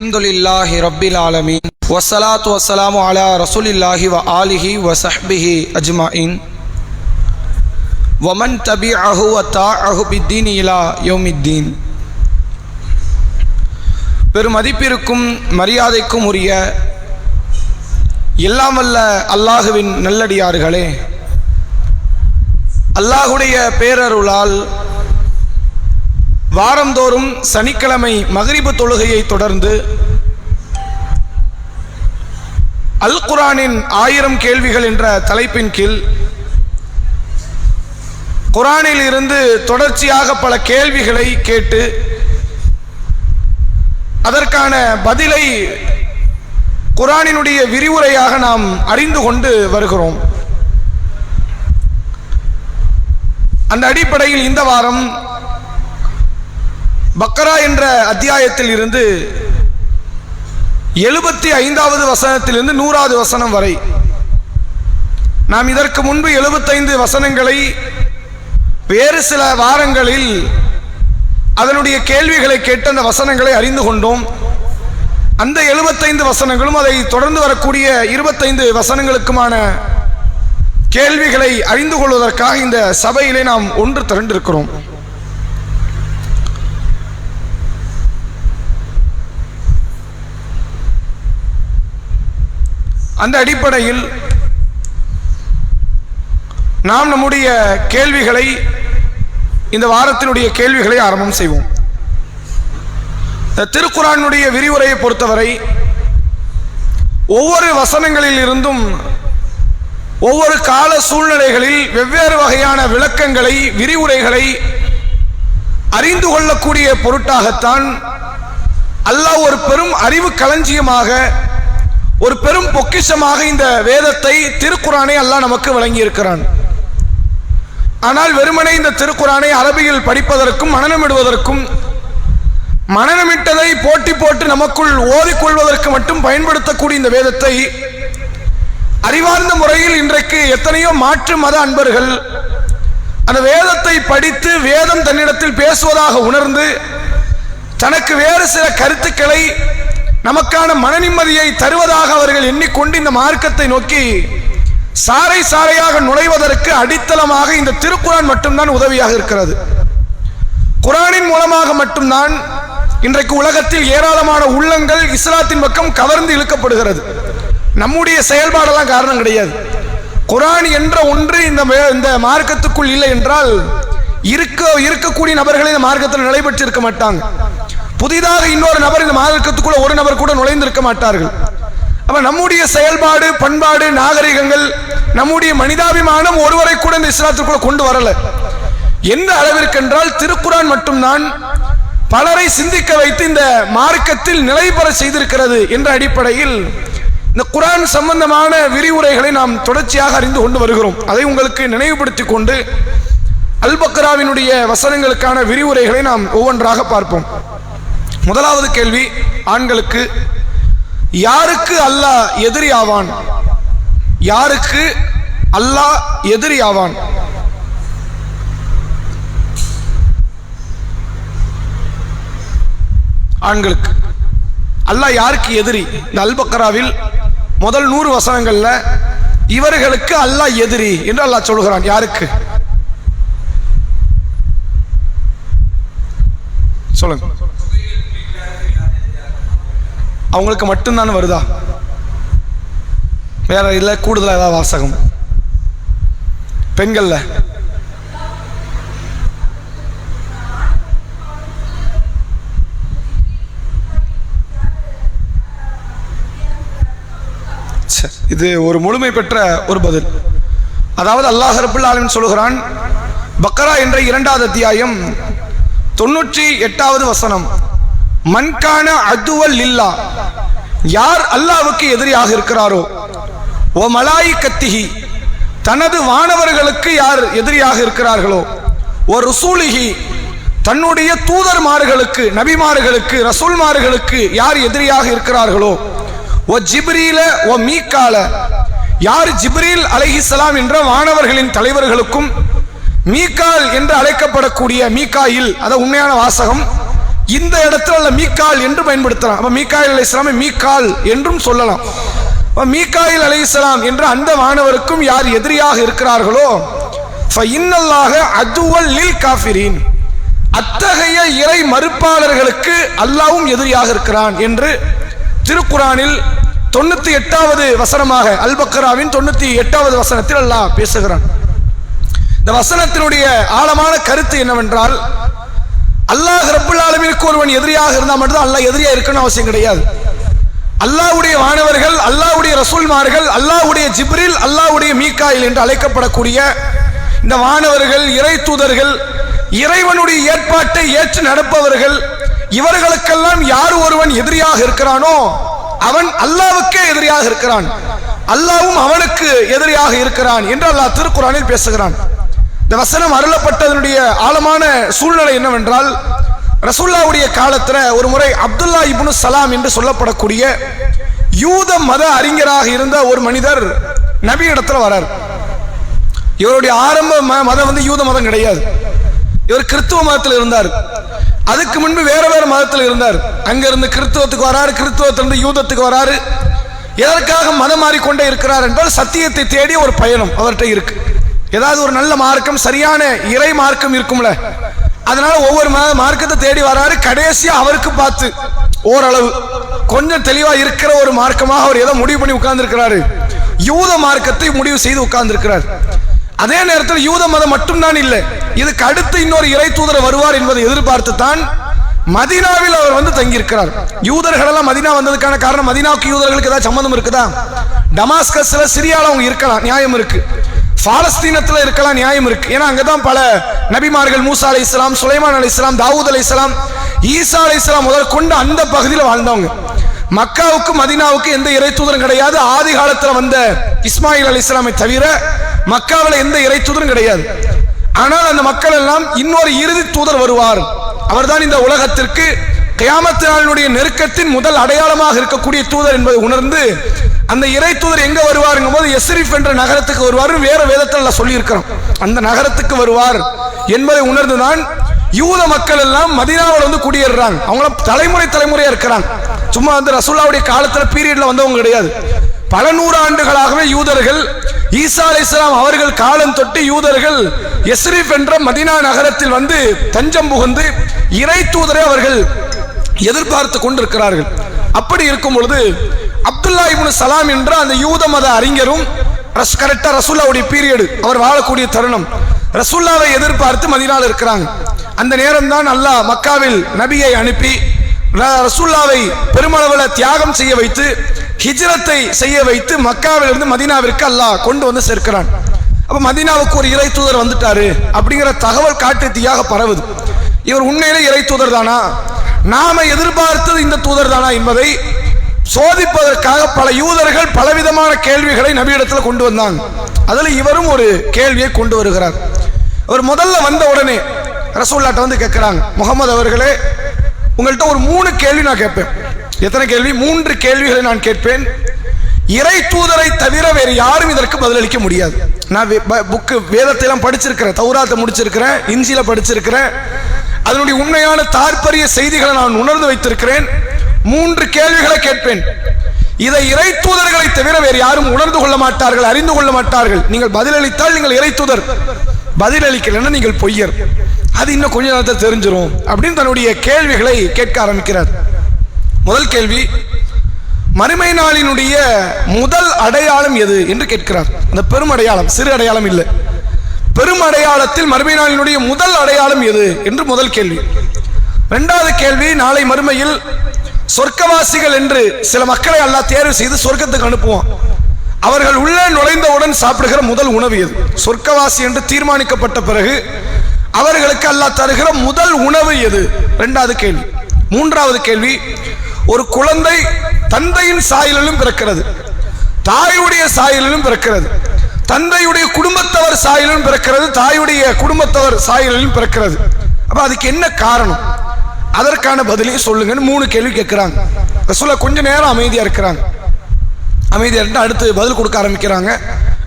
அல்ஹம்துலில்லாஹி ரப்பில் ஆலமீன் வஸ்ஸலாத்து வஸ்ஸலாமு அலா ரசூலில்லாஹி வ ஆலிஹி வ ஸஹ்பிஹி அஜ்மாயின் வமன் தபிஅஹு வ தாஅஹு பித்தீன் இலா யௌமித்தீன். பெருமதிப்பிற்கும் மரியாதைக்கும் உரிய எல்லாம் வல்ல அல்லாஹுவின் நல்லடியார்களே, அல்லாஹுடைய பேரருளால் வாரந்தோறும் சனிக்கிழமை மக்ரிபு தொழுகையை தொடர்ந்து அல் குர்ஆனின் 1000 கேள்விகள் என்ற தலைப்பின் கீழ் குர்ஆனில் இருந்து தொடர்ச்சியாக பல கேள்விகளை கேட்டு அதற்கான பதிலை குர்ஆனினுடைய விரிவுரையாக நாம் அறிந்து கொண்டு வருகிறோம். அந்த அடிப்படையில் இந்த வாரம் பக்ரா என்ற அத்தியாயத்தில் இருந்து 75வது வசனத்திலிருந்து 100வது வசனம் வரை நாம் இதற்கு முன்பு 75 வசனங்களை வேறு சில வாரங்களில் அதனுடைய கேள்விகளை கேட்டு அந்த வசனங்களை அறிந்து கொண்டோம். அந்த 75 வசனங்களும் அதை தொடர்ந்து வரக்கூடிய 25 வசனங்களுக்குமான கேள்விகளை அறிந்து கொள்வதற்காக இந்த சபையிலே நாம் ஒன்று திரண்டிருக்கிறோம். அந்த அடிப்படையில் நாம் நம்முடைய கேள்விகளை, இந்த வாரத்தினுடைய கேள்விகளை ஆரம்பம் செய்வோம். திருக்குர்ஆனுடைய விரிவுரையை பொறுத்தவரை ஒவ்வொரு வசனங்களில் இருந்தும் ஒவ்வொரு கால சூழ்நிலைகளில் வெவ்வேறு வகையான விளக்கங்களை, விரிவுரைகளை அறிந்து கொள்ளக்கூடிய பொருட்டாகத்தான் அல்லாஹ் ஒரு பெரும் அறிவு களஞ்சியமாக, ஒரு பெரும் பொக்கிஷமாக இந்த வேதத்தை, திருக்குர்ஆனை அல்லாஹ் நமக்கு வழங்கி இருக்கிறான். ஆனால் வெறுமனே இந்த திருக்குர்ஆனை அரபியில் படிப்பதற்கும் மனனமிடுவதற்கும், மனனமிட்டதை போட்டி போட்டு நமக்குள் ஓதிக்கொள்வதற்கு மட்டும் பயன்படுத்தக்கூடிய இந்த வேதத்தை அறிவார்ந்த முறையில் இன்றைக்கு எத்தனையோ மாற்று மத அன்பர்கள் அந்த வேதத்தை படித்து வேதம் தன்னிடத்தில் பேசுவதாக உணர்ந்து தனக்கு வேறு சில கருத்துக்களை, நமக்கான மன நிம்மதியை தருவதாக அவர்கள் எண்ணிக்கொண்டு இந்த மார்க்கத்தை நோக்கி சாறை சாறையாக நுழைவதற்கு அடித்தளமாக இந்த திருக்குர்ஆன் மட்டும்தான் உதவியாக இருக்கிறது. குர்ஆனின் மூலமாக மட்டும்தான் இன்றைக்கு உலகத்தில் ஏராளமான உள்ளங்கள் இஸ்லாத்தின் பக்கம் கவர்ந்து இழுக்கப்படுகிறது. நம்முடைய செயல்பாடெல்லாம் காரணம் கிடையாது. குர்ஆன் என்ற ஒன்று இந்த மார்க்கத்துக்குள் இல்லை என்றால் இருக்கக்கூடிய நபர்கள் இந்த மார்க்கத்தில் நிலை பெற்றிருக்க மாட்டாங்க. புதிதாக இன்னொரு நபர் இந்த மார்க்கத்துக்குள்ள ஒரு நபர் கூட நுழைந்திருக்க மாட்டார்கள். அப்ப நம்முடைய செயல்பாடு, பண்பாடு, நாகரிகங்கள், நம்முடைய மனிதாபிமானம் ஒருவரை கூட இந்த இஸ்லாத்திற்குள்ள கொண்டு வரல. எந்த அளவிற்கு என்றால் திருக்குர்ஆன் மட்டும்தான் பலரை சிந்திக்க வைத்து இந்த மார்க்கத்தில் நிலை பெற செய்திருக்கிறது என்ற அடிப்படையில் இந்த குர்ஆன் சம்பந்தமான விரிவுரைகளை நாம் தொடர்ச்சியாக அறிந்து கொண்டு வருகிறோம். அதை உங்களுக்கு நினைவுபடுத்திக் கொண்டு அல் பக்ராவினுடைய வசனங்களுக்கான விரிவுரைகளை நாம் ஒவ்வொன்றாக பார்ப்போம். முதலாவது கேள்வி ஆண்களுக்கு, யாருக்கு அல்லாஹ் எதிரி ஆவான்? யாருக்கு அல்லாஹ் எதிரி ஆவான்? ஆண்களுக்கு அல்லாஹ் யாருக்கு எதிரி? இந்த அல் பக்ராவில் முதல் 100 வசனங்கள்ல இவர்களுக்கு அல்லாஹ் எதிரி என்று அல்லாஹ் சொல்கிறான். யாருக்கு சொல்லுங்க. அவங்களுக்கு மட்டும்தான் வருதா? வேற இல்ல கூடுதலா ஏதாவது வாசகம்? பெண்கள்ல இது ஒரு முழுமை பெற்ற ஒரு பதில். அதாவது அல்லாஹ் ரப்பல் ஆலமீன் சொல்கிறான், பக்ரா என்ற 2வது அத்தியாயம் 98வது வசனம், மன்கான அதுவல் லில்லா, யார் அல்லாஹ்வுக்கு எதிரியாக இருக்கிறாரோ, ஓ மலாயிகத்திஹி, தனது வானவர்களுக்கு யார் எதிரியாக இருக்கிறார்களோ, ஓ ரசூலிஹி, தன்னுடைய தூதர்மார்களுக்கு, நபிமார்களுக்கு, ரசூல்மார்களுக்கு யார் எதிரியாக இருக்கிறார்களோ, ஓ ஜிப்ரீல ஓ மீகால, யார் ஜிப்ரீல் அலைஹிஸ்ஸலாம் என்ற வானவர்களின் தலைவர்களுக்கும், மீகால் என்று அழைக்கப்படக்கூடிய மீகாயில், அது உண்மையான வாசகம், இந்த இடத்துல மீகால் என்று பயன்படுத்தலாம். அப்ப மீகாயில் அலைஹிஸ்ஸலாமை மீகால் என்றும் சொல்லலாம். மீகாயில் அலைஹிஸ்ஸலாம் என்ற அந்த வானவருக்கும் யார் எதிரியாக இருக்கிறார்களோ ஃபஇன்னல்லாஹ அதுவல் லில் காஃபிரீன், அத்தகைய இறை மறுப்பாளர்களுக்கு அல்லாஹ்வும் எதிரியாக இருக்கிறான் என்று திருக்குரானில் 98வது வசனமாக அல் பக்ராவின் 98வது வசனத்தில் அல்லாஹ் பேசுகிறான். இந்த வசனத்தினுடைய ஆழமான கருத்து என்னவென்றால், அல்லாஹ் ரப்புல் ஆலமீனுக்கு ஒருவன் எதிரியாக இருந்தால் மட்டும் அல்லாஹ் எதிரியா இருக்கணும் அவசியம் கிடையாது. அல்லாஹ்வுடைய வானவர்கள், அல்லாஹ்வுடைய ரசூல்மார்கள், அல்லாஹ்வுடைய ஜிப்ரீல், அல்லாஹ்வுடைய மீகாயில் என்று அழைக்கப்படக்கூடிய இந்த வானவர்கள், இறை தூதர்கள், இறைவனுடைய ஏற்பாட்டை ஏற்று நடப்பவர்கள், இவர்களுக்கெல்லாம் யார் ஒருவன் எதிரியாக இருக்கிறானோ அவன் அல்லாஹ்வுக்கே எதிரியாக இருக்கிறான், அல்லாஹ்வும் அவனுக்கு எதிரியாக இருக்கிறான் என்று அல்லாஹ் திருக்குரானில் பேசுகிறான். இந்த வசனம் அருளப்பட்டதனுடைய ஆழமான சூழ்நிலை என்னவென்றால், ரசூலுல்லாஹ்வுடைய காலத்துல ஒரு முறை அப்துல்லா இப்னு சலாம் என்று சொல்லப்படக்கூடிய யூத மத அறிஞராக இருந்த ஒரு மனிதர் நபி இடத்துல வரார். இவருடைய ஆரம்ப மதம் யூத மதம் கிடையாது. இவர் கிறிஸ்துவ மதத்தில் இருந்தார். அதுக்கு முன்பு வேற வேற மதத்தில் இருந்தார். அங்க இருந்து கிறிஸ்துவத்துக்கு வராரு, கிறிஸ்துவத்திலிருந்து யூதத்துக்கு வராரு. எதற்காக மதம் மாறிக்கொண்டே இருக்கிறார் என்றால், சத்தியத்தை தேடிய ஒரு பயணம் அவர்கிட்ட இருக்கு. ஏதாவது ஒரு நல்ல மார்க்கம், சரியான இறை மார்க்கம் இருக்கும்ல, அதனால ஒவ்வொரு மார்க்கத்தை தேடி வராரு. கடைசியா அவருக்கு பார்த்து ஓரளவு கொஞ்சம் தெளிவா இருக்கிற ஒரு மார்க்கமாக அவர் ஏதோ முடிவு பண்ணி உட்கார்ந்து இருக்கிறாரு. யூத மார்க்கத்தை முடிவு செய்து உட்கார்ந்து இருக்கிறார். அதே நேரத்தில் யூத மதம் மட்டும்தான் இல்லை, இதுக்கு அடுத்து இன்னொரு இறை தூதர் வருவார் என்பதை எதிர்பார்த்து தான் மதீனாவில் அவர் தங்கியிருக்கிறார். யூதர்கள் எல்லாம் மதீனா வந்ததுக்கான காரணம், மதீனாவுக்கு யூதர்களுக்கு ஏதாவது சம்பந்தம் இருக்குதா? டமாஸ்கஸ்ல சிரியால அவங்க இருக்கலாம், நியாயம் இருக்கு. பாலஸ்தீனத்தில் இருக்கலாம், நியாயம் இருக்கு. ஏன்னா அங்கதான் பல நபிமார்கள், மூசா அலைஹிஸ்ஸலாம், சுலைமான் அலைஹிஸ்ஸலாம், தாவூத் அலைஹிஸ்ஸலாம், ஈசா அலைஹிஸ்ஸலாம் முதல் கொண்டு அந்த பகுதியில் வாழ்ந்தவங்க. மக்காவுக்கு மதீனாவுக்கு எந்த இறை தூதரும் கிடையாது. ஆதி காலத்தில் வந்த இஸ்மாயில் அலைஹிஸ்ஸலாமை தவிர மக்காவில் எந்த இறை தூதரும் கிடையாது. ஆனால் அந்த மக்கள் எல்லாம் இன்னொரு இறுதி தூதர் வருவார், அவர்தான் இந்த உலகத்திற்கு கியாமத் நாளினுடைய நெருக்கத்தின் முதல் அடையாளமாக இருக்கக்கூடிய தூதர் என்பதை உணர்ந்து அந்த இறை தூதர் எங்க வருவாருங்கும் போது எஸ்ரிஃப் என்ற நகரத்துக்கு வருவார். வேற வேதத்தில் சொல்லி இருக்கிறோம், அந்த நகரத்துக்கு வருவார் என்பதை உணர்ந்துதான் யூத மக்கள் எல்லாம் மதீனாவில் குடியேறாங்க. அவங்க தலைமுறையா இருக்கிறாங்க. சும்மா ரசூலுல்லாஹ்வுடைய காலத்துல பீரியட்ல வந்தவங்க கிடையாது. பல நூறு ஆண்டுகளாகவே யூதர்கள், ஈசா அலைஹிஸ்ஸலாம் அவர்கள் காலம் தொட்டு யூதர்கள் எஸ்ரிஃப் என்ற மதீனா நகரத்தில் தஞ்சம் புகுந்து இறை தூதரை அவர்கள் எதிர்பார்த்து கொண்டிருக்கிறார்கள். அப்படி இருக்கும் பொழுது அப்துல்லா இப்னு சலாம் என்ற அந்த யூத மத அறிஞரும் கரெக்டா ரசூலுல்லாஹ்வுடைய பீரியட், அவர் வாழக்கூடிய தருணம், ரசூலுல்லாஹ்வை எதிர்பார்த்து மதீனாவில் இருக்கிறாங்க. அந்த நேரம் தான் அல்லாஹ் மக்காவில் நபியை அனுப்பி ரசூலுல்லாஹ்வை பெருமளவில் தியாகம் செய்ய வைத்து, ஹிஜ்ரத்தை செய்ய வைத்து மக்காவில் இருந்து மதீனாவிற்கு அல்லாஹ் கொண்டு சேர்க்கிறான். அப்ப மதீனாவுக்கு ஒரு இறை தூதர் வந்துட்டாரு அப்படிங்கிற தகவல் காட்டுத்தீயாக பரவுது. இவர் உண்மையிலே இறை தூதர் தானா, நாம எதிர்பார்த்தது இந்த தூதர் தானா என்பதை சோதிப்பதற்காக பல யூதர்கள் பலவிதமான கேள்விகளை நபியிடத்தில் கொண்டு வந்தாங்க. அதுல இவரும் ஒரு கேள்வியை கொண்டு வருகிறார். அவர் முதல்ல வந்த உடனே ரசூலுல்லாஹ்ட்ட கேட்கிறாங்க, முகமது அவர்களே, உங்கள்கிட்ட ஒரு 3 கேள்வி நான் கேட்பேன். எத்தனை கேள்வி? 3 கேள்விகளை நான் கேட்பேன். இறை தூதரை தவிர வேறு யாரும் இதற்கு பதிலளிக்க முடியாது. நான் புக்கு வேதத்தை எல்லாம் படிச்சிருக்கிறேன், தௌராத்தை முடிச்சிருக்கிறேன், இஞ்சில படிச்சிருக்கிறேன், அதனுடைய உண்மையான தாற்பரிய செய்திகளை நான் உணர்ந்து வைத்திருக்கிறேன். 3 கேள்விகளை கேட்பேன். இதை இறை தூதர்களை தவிர வேறு யாரும் உணர்ந்து கொள்ள மாட்டார்கள், அறிந்து கொள்ள மாட்டார்கள். நீங்கள் பதிலளித்தால் நீங்கள் இறை தூதர், பதிலளிக்கலன்னா நீங்கள் பொய்யர். அது இன்னும் கொஞ்ச நேரத்தை தெரிஞ்சிடும் அப்படின்னு தன்னுடைய கேள்விகளை கேட்க ஆரம்பிக்கிறார். முதல் கேள்வி, மறுமை நாளினுடைய முதல் அடையாளம் எது என்று கேட்கிறார். அந்த பெரும் அடையாளம், சிறு அடையாளம் இல்லை, பெரும் அடையாளத்தில் மறுமை நாளினுடைய முதல் அடையாளம் எது என்று முதல் கேள்வி. இரண்டாவது கேள்வி, நாளை மறுமையில் சொர்க்கவாசிகள் என்று சில மக்களை அல்லாஹ் தேர்வு செய்து சொர்க்கத்துக்கு அனுப்புவான். அவர்கள் உள்ளே நுழைந்தவுடன் சாப்பிடுகிற முதல் உணவு எது? சொர்க்கவாசி என்று தீர்மானிக்கப்பட்ட பிறகு அவர்களுக்கு அல்லாஹ் தருகிற முதல் உணவு எது? இரண்டாவது கேள்வி. மூன்றாவது கேள்வி, ஒரு குழந்தை தந்தையின் சாயலிலும் பிறக்கிறது, தாயுடைய சாயலிலும் பிறக்கிறது, தந்தையுடைய குடும்பத்தவர் சாயலிலும் பிறக்கிறது, தாயுடைய குடும்பத்தவர் சாயலிலும் பிறக்கிறது. அப்ப அதுக்கு என்ன காரணம்? அதற்கான பதிலையும் சொல்லுங்கன்னு 3 கேள்வி கேட்கிறாங்க. ரசூலுல்லாஹ் கொஞ்ச நேரம் அமைதியா இருக்கிறாங்க. அமைதியா இருந்து அடுத்து பதில் கொடுக்க ஆரம்பிக்கிறாங்க.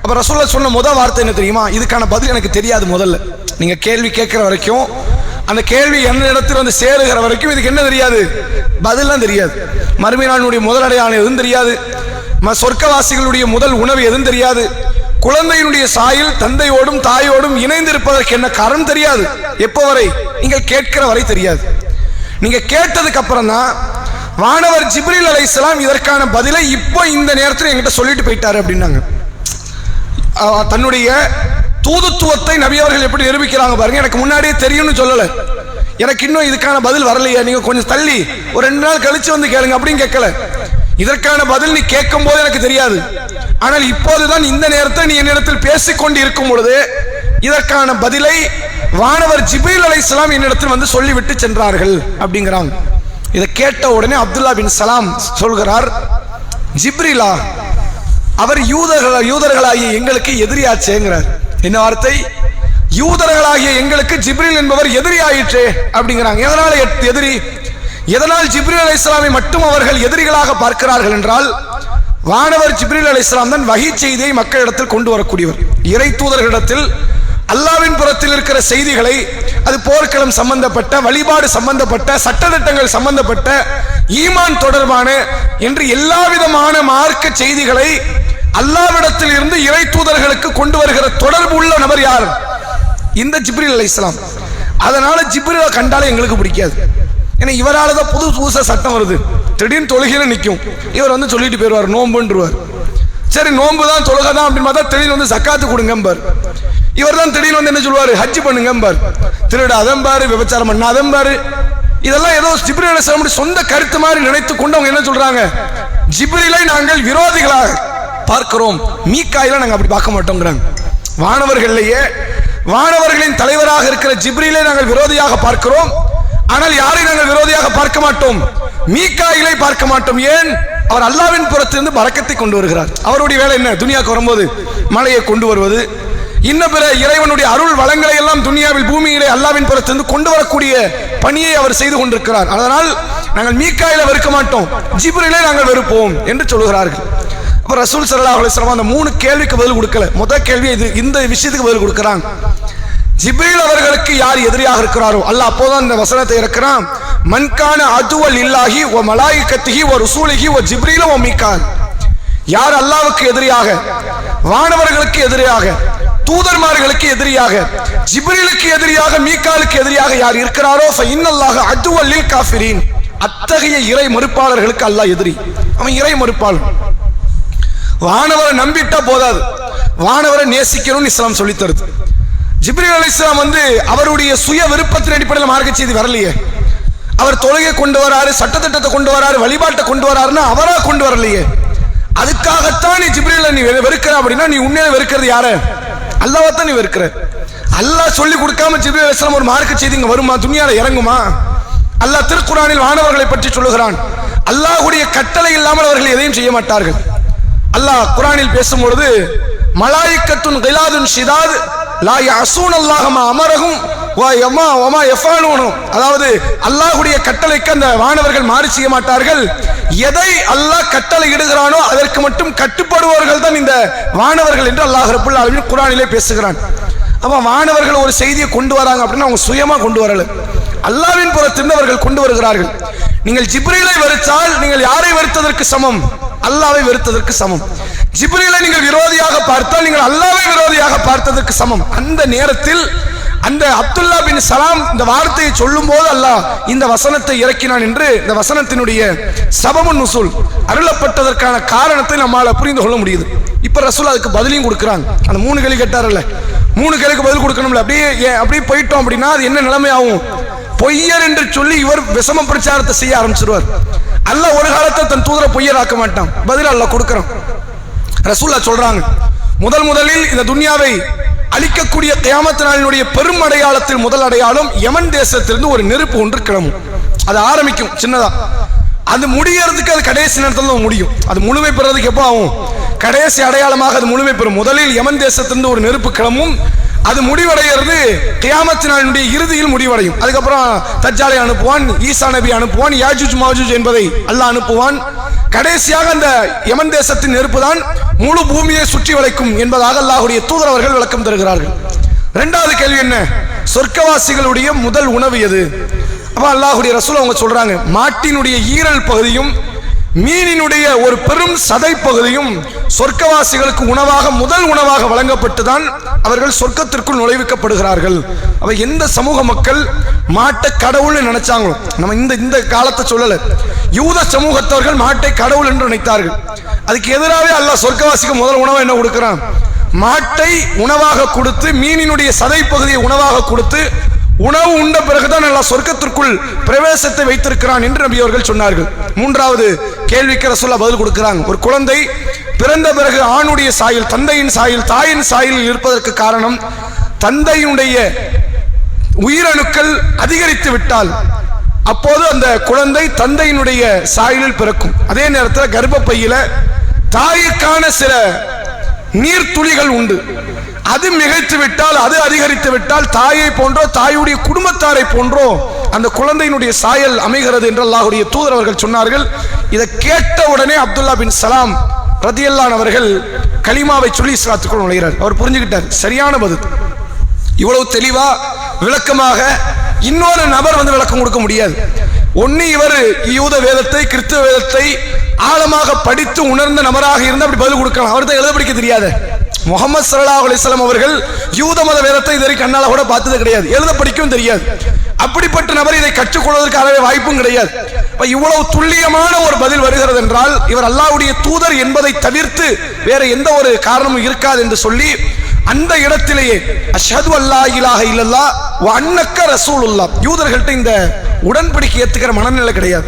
அப்ப ரசூலுல்லாஹ் சொன்ன முதல் வார்த்தை என்ன தெரியுமா? இதுக்கான பதில் எனக்கு தெரியாது. முதல்ல நீங்க கேள்வி கேட்கிற வரைக்கும் அந்த கேள்வி என்ன இடத்தில் வந்து சேருகிற வரைக்கும் இதுக்கு என்ன தெரியாது, பதிலாம் தெரியாது. மறுமை நாளுடைய முதல் அடையாளம் எதுவும் தெரியாது, சொர்க்கவாசிகளுடைய முதல் உணவு எதுவும் தெரியாது, குழந்தையினுடைய சாயில் தந்தையோடும் தாயோடும் இணைந்திருப்பதற்கு என்ன காரணம் தெரியாது. எப்போ வரை? நீங்கள் கேட்கிற வரை தெரியாது. நீங்க கேட்டதுக்கு அப்புறம் தான் வானவர் ஜிப்ரீல் அலைஹிஸ்ஸலாம் இதற்கான பதிலை இப்போ இந்த நேரத்தில் என்கிட்ட சொல்லிட்டு போயிட்டாரு அப்படின்னாங்க. தன்னுடைய தூதுத்துவத்தை நபி அவர்கள் எப்படி நிரூபிக்கிறாங்க பாருங்க. எனக்கு முன்னாடியே தெரியும்னு சொல்லல, எனக்கு இன்னும் இதுக்கான பதில் வரலையா, நீங்க கொஞ்சம் தள்ளி ஒரு 2 நாள் கழிச்சு வந்து கேளுங்க அப்படின்னு கேட்கல. இதற்கான பதில் நீ கேட்கும் போது எனக்கு தெரியாது, ஆனால் இப்போதுதான் இந்த நேரத்தை நீ என்னிடத்தில் பேசிக்கொண்டு இருக்கும் பொழுது இதற்கான பதிலை வானவர் ஜிப்ரீல் அலைஹிஸ்ஸலாம் என்னிடத்தில் வந்து சொல்லிவிட்டு சென்றார்கள் அப்படிங்கிறாங்க. இதை கேட்ட உடனே அப்துல்லா பின் சலாம் சொல்கிறார், ஜிப்ரீலா அவர் யூதர்களாகிய எங்களுக்கு எதிரியாச்சேங்கிறார். என்ன வார்த்தை? யூதர்களாகிய எங்களுக்கு ஜிப்ரீல் என்பவர் எதிரி ஆயிற்றே அப்படிங்கிறாங்க. எதனால எதிரி? எதனால் ஜிப்ரீல் அலைஹிஸ்ஸலாமை மட்டும் அவர்கள் எதிரிகளாக பார்க்கிறார்கள் என்றால், வானவர் ஜிப்ரீல் அலைஹிஸ்ஸலாம் தான் வஹி செய்தியை மக்களிடத்தில் கொண்டு வரக்கூடியவர். இறை தூதர்களிடத்தில் அல்லாவின் புறத்தில் இருக்கிற செய்திகளை, அது போர்க்களம் சம்பந்தப்பட்ட, வழிபாடு சம்பந்தப்பட்ட, சட்டதிட்டங்கள் சம்பந்தப்பட்ட, ஈமான் தொடர்பான என்று எல்லா விதமான மார்க்க செய்திகளை அல்லாவிடத்தில் இருந்து இறை தூதர்களுக்கு கொண்டு வருகிற தொடர்பு உள்ள நபர் யார்? இந்த ஜிப்ரீல் அலைஹிஸ்ஸலாம். அதனால ஜிப்ரீலை கண்டாலே எங்களுக்கு பிடிக்காது. ஏன்னா இவரால் தான் புதுசா சட்டம் வருது. திடீர்னு தொழுகையில நிற்கும், இவர் வந்து சொல்லிட்டு போயிடுவார், நோம்புன்றுவார். சரி நோம்பு தான் தொழுகை தான் அப்படின்னு பார்த்தா திடீர்னு வந்து சக்காத்து கொடுங்கம்பார். இவர் தான் திடீர்னு வந்து என்ன சொல்லுவாரு, ஹஜ் பண்ணுங்கம்பார். திருட அதம்பாரு, விபச்சாரம் பண்ண அதம்பாரு. இதெல்லாம் ஏதோ ஜிப்ரீல் அலைஹிஸ்ஸலாம் சொந்த கருத்து மாதிரி நினைத்து கொண்டு அவங்க என்ன சொல்றாங்க, ஜிப்ரீலை நாங்கள் விரோதிகளாக பார்க்கிறோம், மீகாயில நாங்கள் அப்படி பார்க்க மாட்டோங்கிறாங்க. வானவர்களையே வானவர்களின் தலைவராக இருக்கிற ஜிப்ரீலை நாங்கள் விரோதியாக பார்க்கிறோம், ஆனால் யாரை நாங்கள் விரோதியாக பார்க்க மாட்டோம், மீகாயிலை பார்க்க மாட்டோம். ஏன்? அவர் அல்லாவின் புறத்திலிருந்து பரக்கத்தை கொண்டு வருகிறார். அவருடைய வேலை என்ன? துனியாவுக்கு வரும்போது மழையை கொண்டு வருவது, இன்னும் பிற இறைவனுடைய அருள் வளங்களை எல்லாம் துனியாவில் பூமியிலே அல்லாவின் புறத்திலிருந்து கொண்டு வரக்கூடிய பணியை அவர் செய்து கொண்டிருக்கிறார். அதனால் நாங்கள் மீகாயிலை வெறுக்க மாட்டோம், ஜிப்ரீலை நாங்கள் வெறுப்போம் என்று சொல்கிறார்கள். அப்ப ரசூல் ஸல்லல்லாஹு அலைஹி வஸல்லம் அந்த 3 கேள்விக்கு பதில் கொடுக்கல. முதல் கேள்வி இது, இந்த விஷயத்துக்கு பதில் கொடுக்கிறாங்க. ஜிப்ரீல் அவர்களுக்கு யார் எதிரியாக இருக்கிறாரோ அல்லாஹ் அப்போதான் இந்த வசனத்தை இறக்குறான், மன்கான அதுவல் இல்லாஹி வ மலாயிகத்திஹி வ ருசூலிஹி வ ஜிப்ரீல வ மீகால். யார் அல்லாஹ்வுக்கு எதிரியாக, வானவர்களுக்கு எதிரியாக, தூதர்மார்களுக்கு எதிரியாக, ஜிப்ரீலுக்கு எதிரியாக, மீகாலுக்கு எதிரியாக யார் இருக்கிறாரோ ஃப இன்னல்லாஹ அதுவல் லில் காஃபிரீன். அத்தகைய இறை மறுப்பாளர்களுக்கு அல்லாஹ் எதிரி. அவன் இறை மறுப்பாளர். வானவரை நம்பிட்டா போதாது, வானவரை நேசிக்கணும்னு இஸ்லாம் சொல்லி தருது. ஜிப்ரீல் அலைஹிஸ்ஸலாம் வந்து அவருடைய சுய விருப்பத்தின் அடிப்படையில் மார்க்க செய்தி வரலையே. அவர் தொழுகை கொண்டு வராரு, சட்டத்திட்டத்தை கொண்டு வராரு, வழிபாட்டை கொண்டு வராருன்னா அவரா கொண்டு வரலையே. அதுக்காகத்தான் நீ ஜிப்ரீலை நீ வெறுக்கிற அப்படின்னா நீ உண்மையில வெறுக்கிறது யார? அல்லாஹ்வைத்தான் நீ வெறுக்கிற. அல்லாஹ் சொல்லி கொடுக்காம ஜிப்ரீல் அலைஹிஸ்ஸலாம் ஒரு மார்க்க செய்தி இங்க வருமா, துனியால இறங்குமா? அல்லாஹ் திருக்குர்ஆனில் வானவர்களை பற்றி சொல்லுகிறான், அல்லாஹ்வுடைய கட்டளை இல்லாமல் அவர்கள் எதையும் செய்ய மாட்டார்கள். அல்லாஹ் குர்ஆனில் பேசும்பொழுது மலாயிகத்துன் கிலாதுன் ஷிதாத் லா யஸூன் அல்லாஹ் மா அமரஹும் வ மா யஃபாலூன். அதாவது அல்லாஹ்வுடைய கட்டளைக்கு அந்த வானவர்கள் மாறு செய்ய மாட்டார்கள். எதை அல்லாஹ் கட்டளை இடுகிறானோ அதற்கு மட்டும் கட்டுப்படுபவர்கள் தான் இந்த வானவர்கள் என்று அல்லாஹ் ரப்பல் ஆலமீன் குர்ஆனிலே பேசுகிறான். அப்ப வானவர்கள் ஒரு செய்தியை கொண்டு வராங்க அப்படின்னா அவங்க சுயமா கொண்டு வரல, அல்லாஹ்வின் புறத்திலிருந்து அவர்கள் கொண்டு வருகிறார்கள். நீங்கள் ஜிப்ரீலை வெறுத்தால் நீங்கள் யாரை வெறுத்ததற்கு சமம்? அல்லாஹ்வை வெறுத்ததற்கு சமம். ஜிப்ரீலை நீங்கள் விரோதியாக பார்த்தால் நீங்கள் அல்லாஹ்வை விரோதியாக பார்த்ததற்கு சமம். அந்த நேரத்தில் அந்த அப்துல்லா பின் சலாம் இந்த வார்த்தையை சொல்லும் போது அல்லாஹ் இந்த வசனத்தை இறக்கினான் என்று இந்த வசனத்தினுடைய சபபுன் நுசூல் அருளப்பட்டதற்கான காரணத்தை நம்மால புரிந்து கொள்ள முடியுது. இப்ப ரசூல் அதுக்கு பதிலையும் கொடுக்குறாங்க. அந்த 3 கேள்வி கேட்டார்ல, 3 கேள்விக்கு பதில் கொடுக்கணும்ல. அப்படியே போயிட்டோம் அப்படின்னா அது என்ன நிலைமை ஆகும்? பொய்யர் என்று சொல்லி இவர் விஷம பிரச்சாரத்தை செய்ய ஆரம்பிச்சிருவார். அல்லாஹ் ஒரு காலத்தில் தன் தூதரை பொய்யராக்க மாட்டான். பதில் அல்லாஹ் கொடுக்கிறான். ரசூலுல்லாஹ் சொல்றாங்க, முதலில் இந்த துன்யாவை அழிக்கக்கூடிய கியாமத் நாளினுடைய பெரும் அடையாளத்தில் முதல் அடையாளம் யமன் தேசத்திலிருந்து ஒரு நெருப்பு ஒன்று கிளம்பும். அது ஆரம்பிக்கும் சின்னதா, அது முடியறதுக்கு அது கடைசி நேரத்தில் தான் முடியும். அது முழுமை பெறதுக்கு எப்போ ஆகும்? கடைசி அடையாளமாக அது முழுமை பெறும். முதலில் யமன் தேசத்திலிருந்து ஒரு நெருப்பு கிளம்பும், அது முடிவடைகிறது கியாமத் நாளினுடைய இறுதியில் முடிவடையும். அதுக்கப்புறம் தஜ்ஜாலை அனுப்புவான், ஈசா நபி அனுப்புவான், யாஜூஜ் மாஜூஜ் என்பதை அல்லாஹ் அனுப்புவான். கடைசியாக அந்த யமன் தேசத்தின் நெருப்பு தான் முழு பூமியை சுற்றி வளைக்கும் என்பதாக அல்லாஹ்வுடைய தூதர் அவர்கள் விளக்கம் தருகிறார்கள். இரண்டாவது கேள்வி என்ன? சொர்க்கவாசிகளுடைய முதல் உணவு எது? அப்ப அல்லாஹ்வுடைய ரசூல் அவங்க சொல்றாங்க, மாட்டினுடைய ஈரல் பகுதியும் மீனினுடைய ஒரு பெரும் சதை பகுதியும் சொர்க்கவாசிகளுக்கு உணவாக முதல் உணவாக வழங்கப்பட்டுதான் அவர்கள் சொர்க்கத்திற்குள் நுழைவிக்கப்படுகிறார்கள். அவ எந்த சமூக மக்கள் மாட்டை கடவுள்னு நினைச்சாங்களோ, நம்ம இந்த காலத்தை சொல்லல, யூத சமூகத்தவர்கள் மாட்டை கடவுள் என்று நினைத்தார்கள். அதுக்கு எதிராகவே அல்லாஹ் சொர்க்கவாசிக்கு முதல் உணவை என்ன கொடுக்கிறான்? மாட்டை உணவாக கொடுத்து, மீனினுடைய சதை பகுதியை உணவாக கொடுத்து, உணவு உண்ட பிறகுதான் அல்லாஹ் சொர்க்கத்திற்குள் பிரவேசத்தை வைத்திருக்கிறான் என்று நபி அவர்கள் சொன்னார்கள். மூன்றாவது கேள்விக்கு ரசூலுல்லாஹ் பதில் கொடுக்கிறாங்க. ஒரு குழந்தை பிறந்த பிறகு ஆணுடைய சாயல், தந்தையின் சாயல், தாயின் சாயலில் இருப்பதற்கு காரணம், தந்தையினுடைய உயிரணுக்கள் அதிகரித்து விட்டால் அப்போது அந்த குழந்தை தந்தையினுடைய சாயலில் பிறக்கும். அதே நேரத்தில் கர்ப்பப்பையில தாய்க்கான சில நீர்த்துளிகள் உண்டு, அது மிகைத்து விட்டால், அது அதிகரித்து விட்டால் தாயை போன்றோ தாயுடைய குடும்பத்தாரை போன்றோ அந்த குழந்தையினுடைய சாயல் அமைகிறது என்று அல்லாஹ்வுடைய தூதர் அவர்கள் சொன்னார்கள். இதை கேட்ட உடனே அப்துல்லா பின் சலாம் ரதியல்லாஹு அவர்கள் கலிமாவை சொல்லி இஸ்லாத்துக்குள் நுழைகிறார். அவர் புரிஞ்சுக்கிட்டார், சரியான பதில். இவ்வளவு தெளிவா விளக்கமாக இன்னொரு நபர் வந்து விளக்கம் கொடுக்க முடியாது. ஒன்னு இவர் யூத வேதத்தை கிறிஸ்துவ வேதத்தை ஆழமாக படித்து உணர்ந்த நபராக இருந்து அப்படி பதில் கொடுக்கலாம். அவர்தான் எழுத படிக்க தெரியாது. முஹம்மது ஸல்லல்லாஹு அலைஹி வஸல்லம் அவர்கள் யூத மத வேதத்தை இதுவரை கண்ணால கூட பார்த்தது கிடையாது, எழுத படிக்கவும் தெரியாது. அப்படிப்பட்ட நபர் இதை கற்றுக்கொள்வதற்கு அறவே வாய்ப்பும் கிடையாது. இவ்வளவு துல்லியமான ஒரு பதில் வருகிறது என்றால் இவர் அல்லாஹ்வுடைய தூதர் என்பதை தவிர்த்து வேற எந்த ஒரு காரணமும் இருக்காது என்று சொல்லி அந்த இடத்திலேயே அஷ்ஹது அல்லா இலாஹ இல்லல்லாஹ் வ அன்னக ரசூலுல்லாஹ், யூதர்கள்ட்ட இந்த உடன்படிக்கை ஏத்துக்கிற மனநிலை கிடையாது.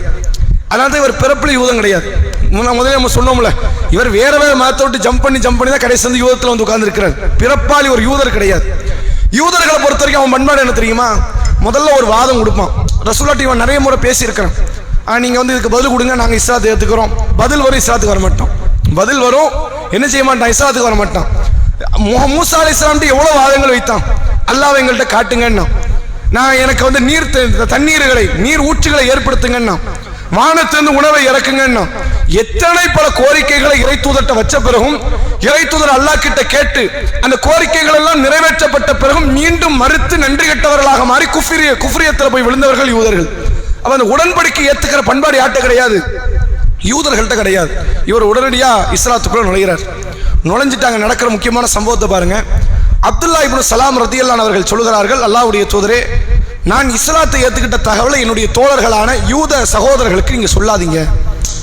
அதனால இவர் பிறப்பில் யூதம் கிடையாது. முதல்ல நம்ம சொன்னோம்ல, இவர் வேற மதத்தை விட்டு ஜம்ப் பண்ணி தான் கடைசி வந்து யூதத்தில் வந்து உட்கார்ந்து இருக்கிறார். பிறப்பால் ஒரு யூதர் கிடையாது. யூதர்களை பொறுத்த வரைக்கும் அவன் பண்பாடு என்ன தெரியுமா? முதல்ல ஒரு வாதம் கொடுப்பான். ரசூலுல்லாஹ் இவன் நிறைய முறை பேசி இருக்கிறான், நீங்க வந்து இதுக்கு பதில் கொடுங்க, நாங்க இஸ்லாத்தை ஏத்துக்கிறோம். பதில் வரும், இஸ்லாத்துக்கு வர மாட்டோம். பதில் வரும், என்ன செய்ய மாட்டான்? இஸ்லாத்துக்கு வர மாட்டான். மூசா அலைஹிஸ்ஸலாம் எவ்வளவு வாதங்கள் வைத்தான், அல்லாஹ் எங்கள்கிட்ட காட்டுங்கன்னா, நான் எனக்கு வந்து தண்ணீர்களை நீர் ஊற்றுகளை ஏற்படுத்துங்கன்னா, வானத்திலிருந்து உணவை இறக்குங்கன்னா, எத்தனை பல கோரிக்கைகளை இறை தூதர்ட்ட வச்ச பிறகும் இறை தூதர் அல்லாஹ் கிட்ட கேட்டு அந்த கோரிக்கைகள் எல்லாம் நிறைவேற்றப்பட்ட பிறகும் மீண்டும் மறுத்து நன்றி கெட்டவர்களாக மாறி குஃப்ரியத்தில் போய் விழுந்தவர்கள் யூதர்கள். அவ அந்த உடன்படிக்கை ஏத்துக்கிற பண்பாடு யார்ட்ட கிடையாது? யூதர்கள்ட்ட கிடையாது. இவர் உடனடியா இஸ்லாத்துக்குள்ள நுழைகிறார். நுழைஞ்சிட்டாங்க. நடக்கிற முக்கியமான சம்பவத்தை பாருங்க. அப்துல்லா இப்னு சலாம் ரதியல்லாஹு அவர்கள் சொல்லுகிறார்கள், அல்லாஹ்வுடைய தூதரே, நான் இஸ்லாத்தை ஏத்துக்கிட்ட தகவலை என்னுடைய தோழர்களான யூத சகோதரர்களுக்கு நீங்க சொல்லாதீங்க.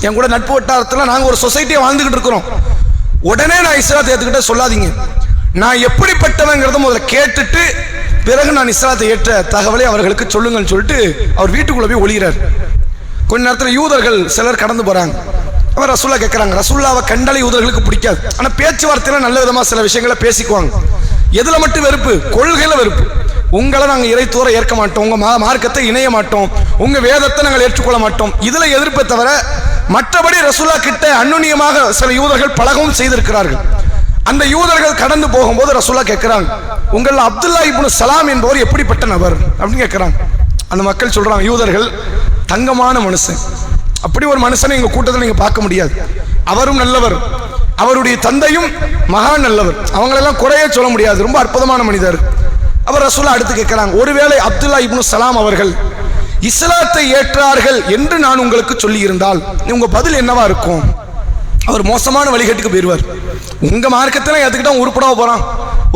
என் கூட நட்பு வட்டாரத்தில் நாங்கள் ஒரு சொசைட்டியை வாழ்ந்துகிட்டு இருக்கிறோம். உடனே நான் இஸ்லாத்தை ஏற்றுக்கிட்ட சொல்லாதீங்க. நான் எப்படிப்பட்டவங்கிறத முதல்ல கேட்டுட்டு பிறகு நான் இஸ்லாத்தை ஏற்ற தகவலை அவர்களுக்கு சொல்லுங்கன்னு சொல்லிட்டு அவர் வீட்டுக்குள்ள போய் ஒளிகிறார். கொஞ்ச நேரத்தில் யூதர்கள் சிலர் கடந்து போறாங்க. அவர் ரசூல்லா கேட்கிறாங்க. ரசூல்லாவை கண்டாலே யூதர்களுக்கு பிடிக்காது. ஆனால் பேச்சுவார்த்தையில நல்ல விதமாக சில விஷயங்களை பேசிக்குவாங்க. எதுல மட்டும் வெறுப்பு? கொள்கையில வெறுப்பு. உங்களை நாங்கள் இறை தூர ஏற்க மாட்டோம், உங்க மார்க்கத்தை இணைய மாட்டோம், உங்க வேதத்தை நாங்கள் ஏற்றுக்கொள்ள மாட்டோம், இதுல எதிர்ப்பை தவிர மற்றபடி ரசூல்லா கிட்ட அன்னுன்யமாக சில யூதர்கள் பழகவும் செய்திருக்கிறார்கள். அந்த யூதர்கள் கடந்து போகும்போது ரசூல்லா கேட்கிறாங்க, உங்கள் அப்துல்லா இப்னு சலாம் என்பவர் எப்படிப்பட்ட நபர் அப்படின்னு கேட்கிறாங்க. அந்த மக்கள் சொல்றாங்க, யூதர்கள் தங்கமான மனுஷன், அப்படி ஒரு மனுஷனை எங்க கூட்டத்தில் நீங்க பார்க்க முடியாது, அவரும் நல்லவர், அவருடைய தந்தையும் மகா நல்லவர், அவங்களெல்லாம் குறைய சொல்ல முடியாது, ரொம்ப அற்புதமான மனிதர். அவர் ரசூலுல்லாஹ் அடுத்து கேட்கிறாங்க, ஒருவேளை அப்துல்லா இப்னு சலாம் அவர்கள் இஸ்லாத்தை ஏற்றார்கள் என்று நான் உங்களுக்கு சொல்லி இருந்தால் உங்க பதில் என்னவா இருக்கும்? அவர் மோசமான வழிகட்டுக்கு போயிருவார். உங்க மார்க்கத்தில் ஏத்துக்கிட்டா உருப்படாம போறான்,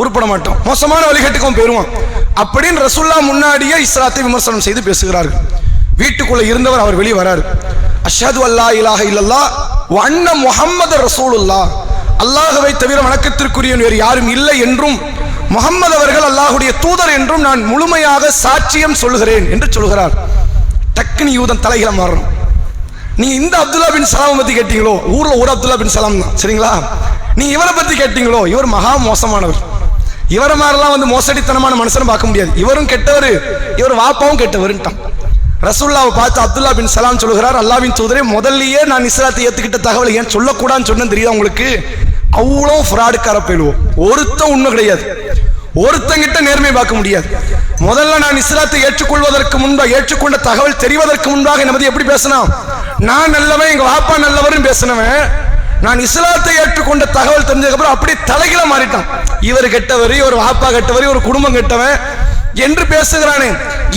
உருப்பட மாட்டோம், மோசமான வழிகட்டுக்கும் போயிருவான் அப்படின்னு ரசூலுல்லாஹ் முன்னாடியே இஸ்லாத்தை விமர்சனம் செய்து பேசுகிறார்கள். வீட்டுக்குள்ள இருந்தவர் அவர் வெளியே வராரு. அஷ்ஹது அல்லா இலாஹ இல்லல்லாஹ் வ அன்ன முஹம்மது ரசூலுல்லாஹ், அல்லாஹ்வை தவிர வணக்கத்திற்குரியவன் வேறு யாரும் இல்லை என்றும் முஹம்மது அவர்கள் அல்லாஹ்வுடைய தூதர் என்றும் நான் முழுமையாக சாட்சியம் சொல்கிறேன் என்று சொல்கிறார். டக்குனு யூதன் தலையில மாறும். நீங்க இந்த அப்துல்லா பின் சலாம் பத்தி கேட்டீங்களோ, ஊர்ல ஒரு அப்துல்லா பின் சலாம் தான், சரிங்களா? நீங்க இவரை பத்தி கேட்டீங்களோ, இவர் மகா மோசமானவர், இவரை மாதிரிலாம் வந்து மோசடித்தனமான மனுஷன் பார்க்க முடியாது, இவரும் கெட்டவர், இவர் வாப்பாவும் கெட்டவருன்ட்டான். ரசூலுல்லாஹ்வை பார்த்து அப்துல்லா பின் சலாம் சொல்கிறார், அல்லாஹ்வின் தூதரே, முதல்லயே நான் இஸ்லாத்தை ஏத்துக்கிட்ட தகவலை ஏன் சொல்லக்கூடாதுன்னு சொன்னேன் தெரியுதா உங்களுக்கு? அவ்வளோ ஃப்ராடுக்கார போயிடுவோம், ஒருத்தன் உண்மை கிடையாது, ஒருத்தங்கிட்ட நேர்மை பார்க்க முடியாது. முதல்ல நான் இஸ்லாத்தை ஏற்றுக்கொள்வதற்கு முன்பாக, ஏற்றுக்கொண்ட தகவல் தெரிவதற்கு முன்பாக என்னை எப்படி பேசினான்? நான் நல்லவன், எங்க வாப்பா நல்லவர்னு பேசினவன், நான் இஸ்லாத்தை ஏற்றுக்கொண்ட தகவல் தெரிஞ்சதுக்கு அப்புறம் அப்படியே தலைகீழ மாறிட்டான். இவர் கெட்டவர், இவர் வாப்பா கெட்டவர், இவர் குடும்பம் கெட்டவன், என்று பேசுகிறானே,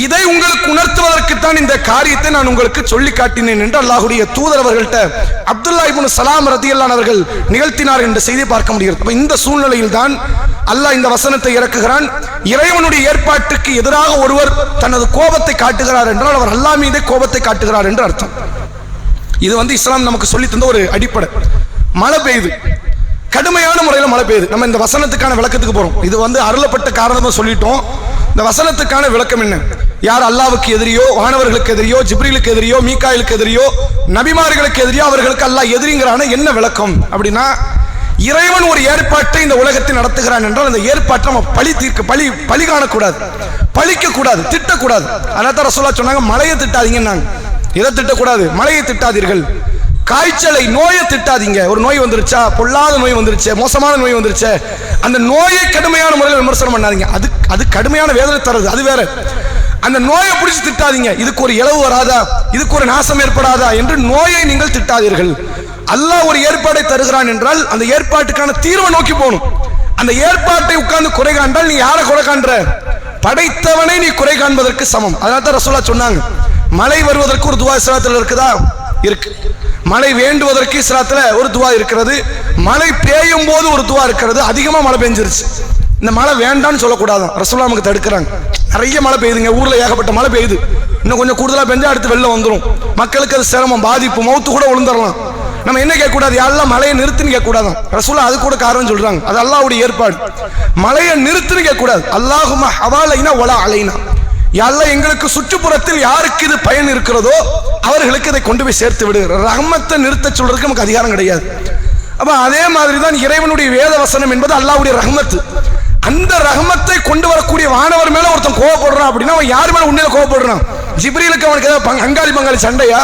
இதை உங்களுக்கு உணர்த்துவதற்குத்தான் இந்த காரியத்தை நான் உங்களுக்கு சொல்லி காட்டினேன் என்று அல்லாஹ்வுடைய தூதர் அவர்கள்ட்ட அப்துல்லா இப்னு சலாம் ரலியல்லாஹு அவர்கள் நிகழ்த்தினார் என்ற செய்தியை பார்க்க முடிகிறது. இந்த சூழ்நிலையில் தான் அல்லாஹ் இந்த வசனத்தை இறக்குகிறான். இறைவனுடைய ஏற்பாட்டுக்கு எதிராக ஒருவர் தனது கோபத்தை காட்டுகிறார் என்றால் அவர் அல்லாஹ் மீதே கோபத்தை காட்டுகிறார் என்று அர்த்தம். இது இஸ்லாம் நமக்கு சொல்லி தந்த ஒரு அடிப்படை. மழை பெய்யுது, கடுமையான முறையில் மழை பெய்யுது. நம்ம இந்த வசனத்துக்கான விளக்கத்துக்கு போறோம். இது அருளப்பட்ட காரணமா சொல்லிட்டோம். இந்த வசனத்துக்கான விளக்கம் என்ன? யார் அல்லாஹ்வுக்கு எதிரியோ, வானவர்களுக்கு எதிரியோ, ஜிப்ரீலுக்கு எதிரியோ, மீகாயிலுக்கு எதிரியோ, நபிமார்களுக்கு எதிரியோ அவர்களுக்கு அல்லாஹ் எதிரிங்கிறான என்ன விளக்கம் அப்படின்னா, இறைவன் ஒரு ஏற்பாட்டை இந்த உலகத்தில் நடத்துகிறான் என்றால் அந்த ஏற்பாட்டை நம்ம பழி காணக்கூடாது, பழிக்க கூடாது, திட்டக்கூடாது. அதனால ரசூலுல்லாஹ் சொன்னாங்க, மழையை திட்டாதீங்கன்னாங்க. எதை திட்டக்கூடாது? மழையை திட்டாதீர்கள். காய்ச்சலை, நோயை திட்டாதீங்க. ஒரு நோய் வந்துருச்சா, பொல்லாத நோய் வந்துருச்சு, மோசமான நோய் வந்துருச்சு, அந்த நோயை கடுமையான முறையில் விமர்சனம் பண்ணாதீங்க. அது கடுமையான வேதனை தருது, அது வேற. அந்த நோயை பிடிச்சி திட்டாதீங்க. இதுக்கு ஒரு இழவு வராதா, இதுக்கு ஒரு நாசம் ஏற்படாதா என்று நோயை நீங்கள் திட்டாதீர்கள். அல்லாஹ் ஒரு ஏற்பாடை தருகிறான் என்றால் அந்த ஏற்பாட்டுக்கான தீர்வை நோக்கி போகணும். அந்த ஏற்பாட்டை உட்கார்ந்து குறை காண்டால் நீ யாரை குறை காண்ற? படைத்தவனை நீ குறை காண்பதற்கு சமம். அதனால தான் ரசூலுல்லாஹ் சொன்னாங்க, மழை வருவதற்கு ஒரு துவா இஸ்லாத்தில் இருக்குதா? இருக்கு. மழை வேண்டுவதற்கு இஸ்லாத்துல ஒரு துவா இருக்கிறது. மழை பெய்யும் போது ஒரு துவா இருக்கிறது. அதிகமா மழை பெஞ்சிருச்சு, இந்த மழை வேண்டான்னு சொல்லக்கூடாது. ரசூலுல்லாஹ் நமக்கு தடுக்கிறாங்க. நிறைய மழை பெய்யுதுங்க, ஊர்ல ஏகப்பட்ட மழை பெய்யுது, இன்னும் கொஞ்சம் கூடுதலா பெஞ்சா அடுத்து வெள்ளம் வந்துடும், மக்களுக்கு அது சிரமம், பாதிப்பு, மௌத்து கூட விழுந்துடலாம். நம்ம என்ன கேட்க கூடாது? யாரெல்லாம் மழையை நிறுத்துன்னு கேட்க கூடாது. ரசூலுல்லாஹ் அது கூட காரணம் சொல்றாங்க, அது அல்லாஹ்வுடைய ஏற்பாடு. மழையை நிறுத்துன்னு கேட்க கூடாது. அல்லாஹும்ம ஹவாலைனா வலா அலைனா, யாரெல்லாம் எங்களுக்கு சுற்றுப்புறத்தில் யாருக்கு இது பயன் இருக்கிறதோ அவர்களுக்கு இதை கொண்டு போய் சேர்த்து விடு. ரஹ்மத்தை நிறுத்த சொல்றதுக்கு நமக்கு அதிகாரம் கிடையாது. அப்ப அதே மாதிரி தான் இறைவனுடைய வேத வசனம் என்பது அல்லாஹ்வுடைய ரஹ்மத்து. அந்த ரஹ்மத்தை கொண்டு வரக்கூடிய வானவர் மேல ஒருத்தன் கோவப்படுறான் அப்படின்னா அவன் யார் மேல உண்மையில கோவப்படுறான்? ஜிப்ரீலுக்கு அவனுக்கு ஏதாவது அங்காளி பங்காளி சண்டையா,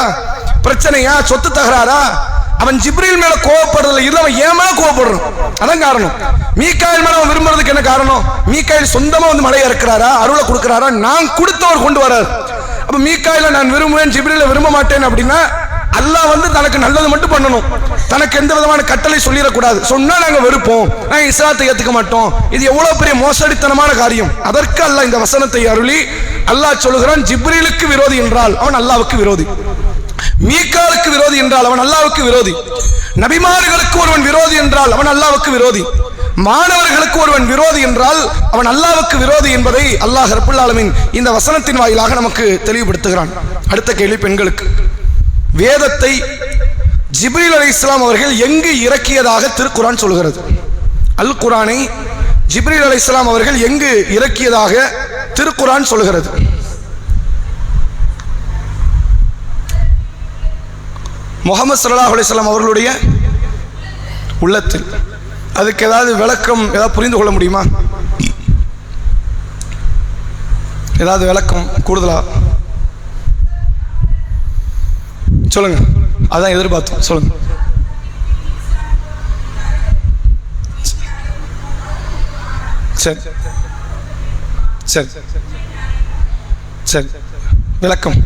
பிரச்சனையா, சொத்து தகராறா? அவன் ஜிப்ரீல் மேல கோவப்படுறதுல இல்ல, அவன் ஏன் மேல கோவப்படுறான். அதான் காரணம். மீகாயில் மேல அவன் விரும்புறதுக்கு என்ன காரணம்? மீகாயில் சொந்தமா மழை இறக்குறாரா, அருளை கொடுக்கிறாரா? நான் கொடுத்தவர் கொண்டு வராரு. அப்ப மீகாயில நான் விரும்புவேன், ஜிப்ரீல விரும்ப மாட்டேன் அப்படின்னா அல்லாஹ் தனக்கு நல்லது மட்டும் பண்ணணும், தனக்கு எந்த விதமான கட்டளை சொல்லிடக்கூடாது. சொன்னா நாங்க வெறுப்போம், நாங்க இஸ்லாத்தை ஏத்துக்க மாட்டோம். இது எவ்வளவு பெரிய மோசடித்தனமான காரியம். அதற்கு அல்லாஹ் இந்த வசனத்தை அருளி அல்லாஹ் சொல்லுகிறான், ஜிப்ரீலுக்கு விரோதி என்றால் அவன் அல்லாஹ்வுக்கு விரோதி, மீகாலுக்கு விரோதி என்றால் அவன் அல்லாஹ்வுக்கு விரோதி, நபிமார்களுக்கு ஒருவன் விரோதி என்றால் அவன் அல்லாஹ்வுக்கு விரோதி, மாணவர்களுக்கு ஒருவன் விரோதி என்றால் அவன் அல்லாஹ்வுக்கு விரோதி என்பதை அல்லாஹ் ரப்புல் ஆலமீன் இந்த வசனத்தின் வாயிலாக நமக்கு தெளிவுபடுத்துகிறான். அடுத்த கேள்வி பெண்களுக்கு. வேதத்தை ஜிப்ரீல் அலைஹிஸ்ஸலாம் அவர்கள் எங்கு இறக்கியதாக திருக்குர்ஆன் சொல்கிறது? அல் குர்ஆனை ஜிப்ரீல் அலைஹிஸ்ஸலாம் அவர்கள் எங்கு இறக்கியதாக திருக்குர்ஆன் சொல்கிறது? முஹம்மது ஸல்லல்லாஹு அலைஹி வஸல்லம் அவர்களுடைய உள்ளத்தில். அதுக்கு ஏதாவது விளக்கம், ஏதாவது புரிந்து கொள்ள முடியுமா? ஏதாவது விளக்கம் கூடுதலா சொல்லுங்க. அதான் எதிர்பார்த்தோம், சொல்லுங்க. சரி சரி சரி, விளக்கம்.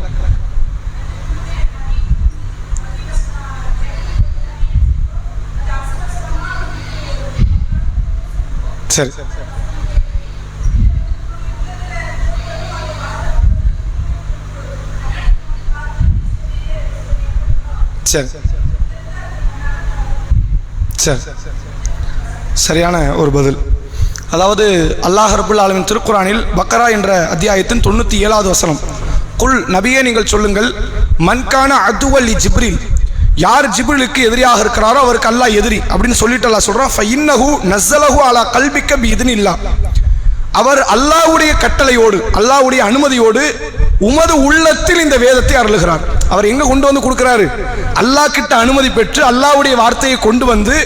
சரி சரி சரி, சரியான ஒரு பதில். அதாவது அல்லாஹ் ரப்புல் ஆலமீன் திருக்குர்ஆனில் பக்கரா என்ற அத்தியாயத்தின் 97வது வசனம், குல் நபியே நீங்கள் சொல்லுங்கள், மன்கான அதுவல்லி ஜிப்ரீல், யார் ஜிப்ரீலுக்கு எதிரியாக இருக்கிறாரோ அவருக்கு அல்லாஹ் எதிரி அப்படின்னு சொல்லிட்டு அல்லாஹ் சொல்றான், ஃபஇன்னஹு நஸ்ஸலஹு அலா கல்பிக்க பிஇذனில்லாஹ், அவர் அல்லாஹ்வுடைய கட்டளையோடு, அல்லாஹ்வுடைய அனுமதியோடு உமது உள்ளத்தில் இந்த வேதத்தை அருளுகிறார். அவர் எங்க கொண்டு வந்து கொடுக்கிறாரு? அல்லாஹ் கிட்ட அனுமதி பெற்று அல்லாஹ்வுடைய வார்த்தையை கொண்டு வந்து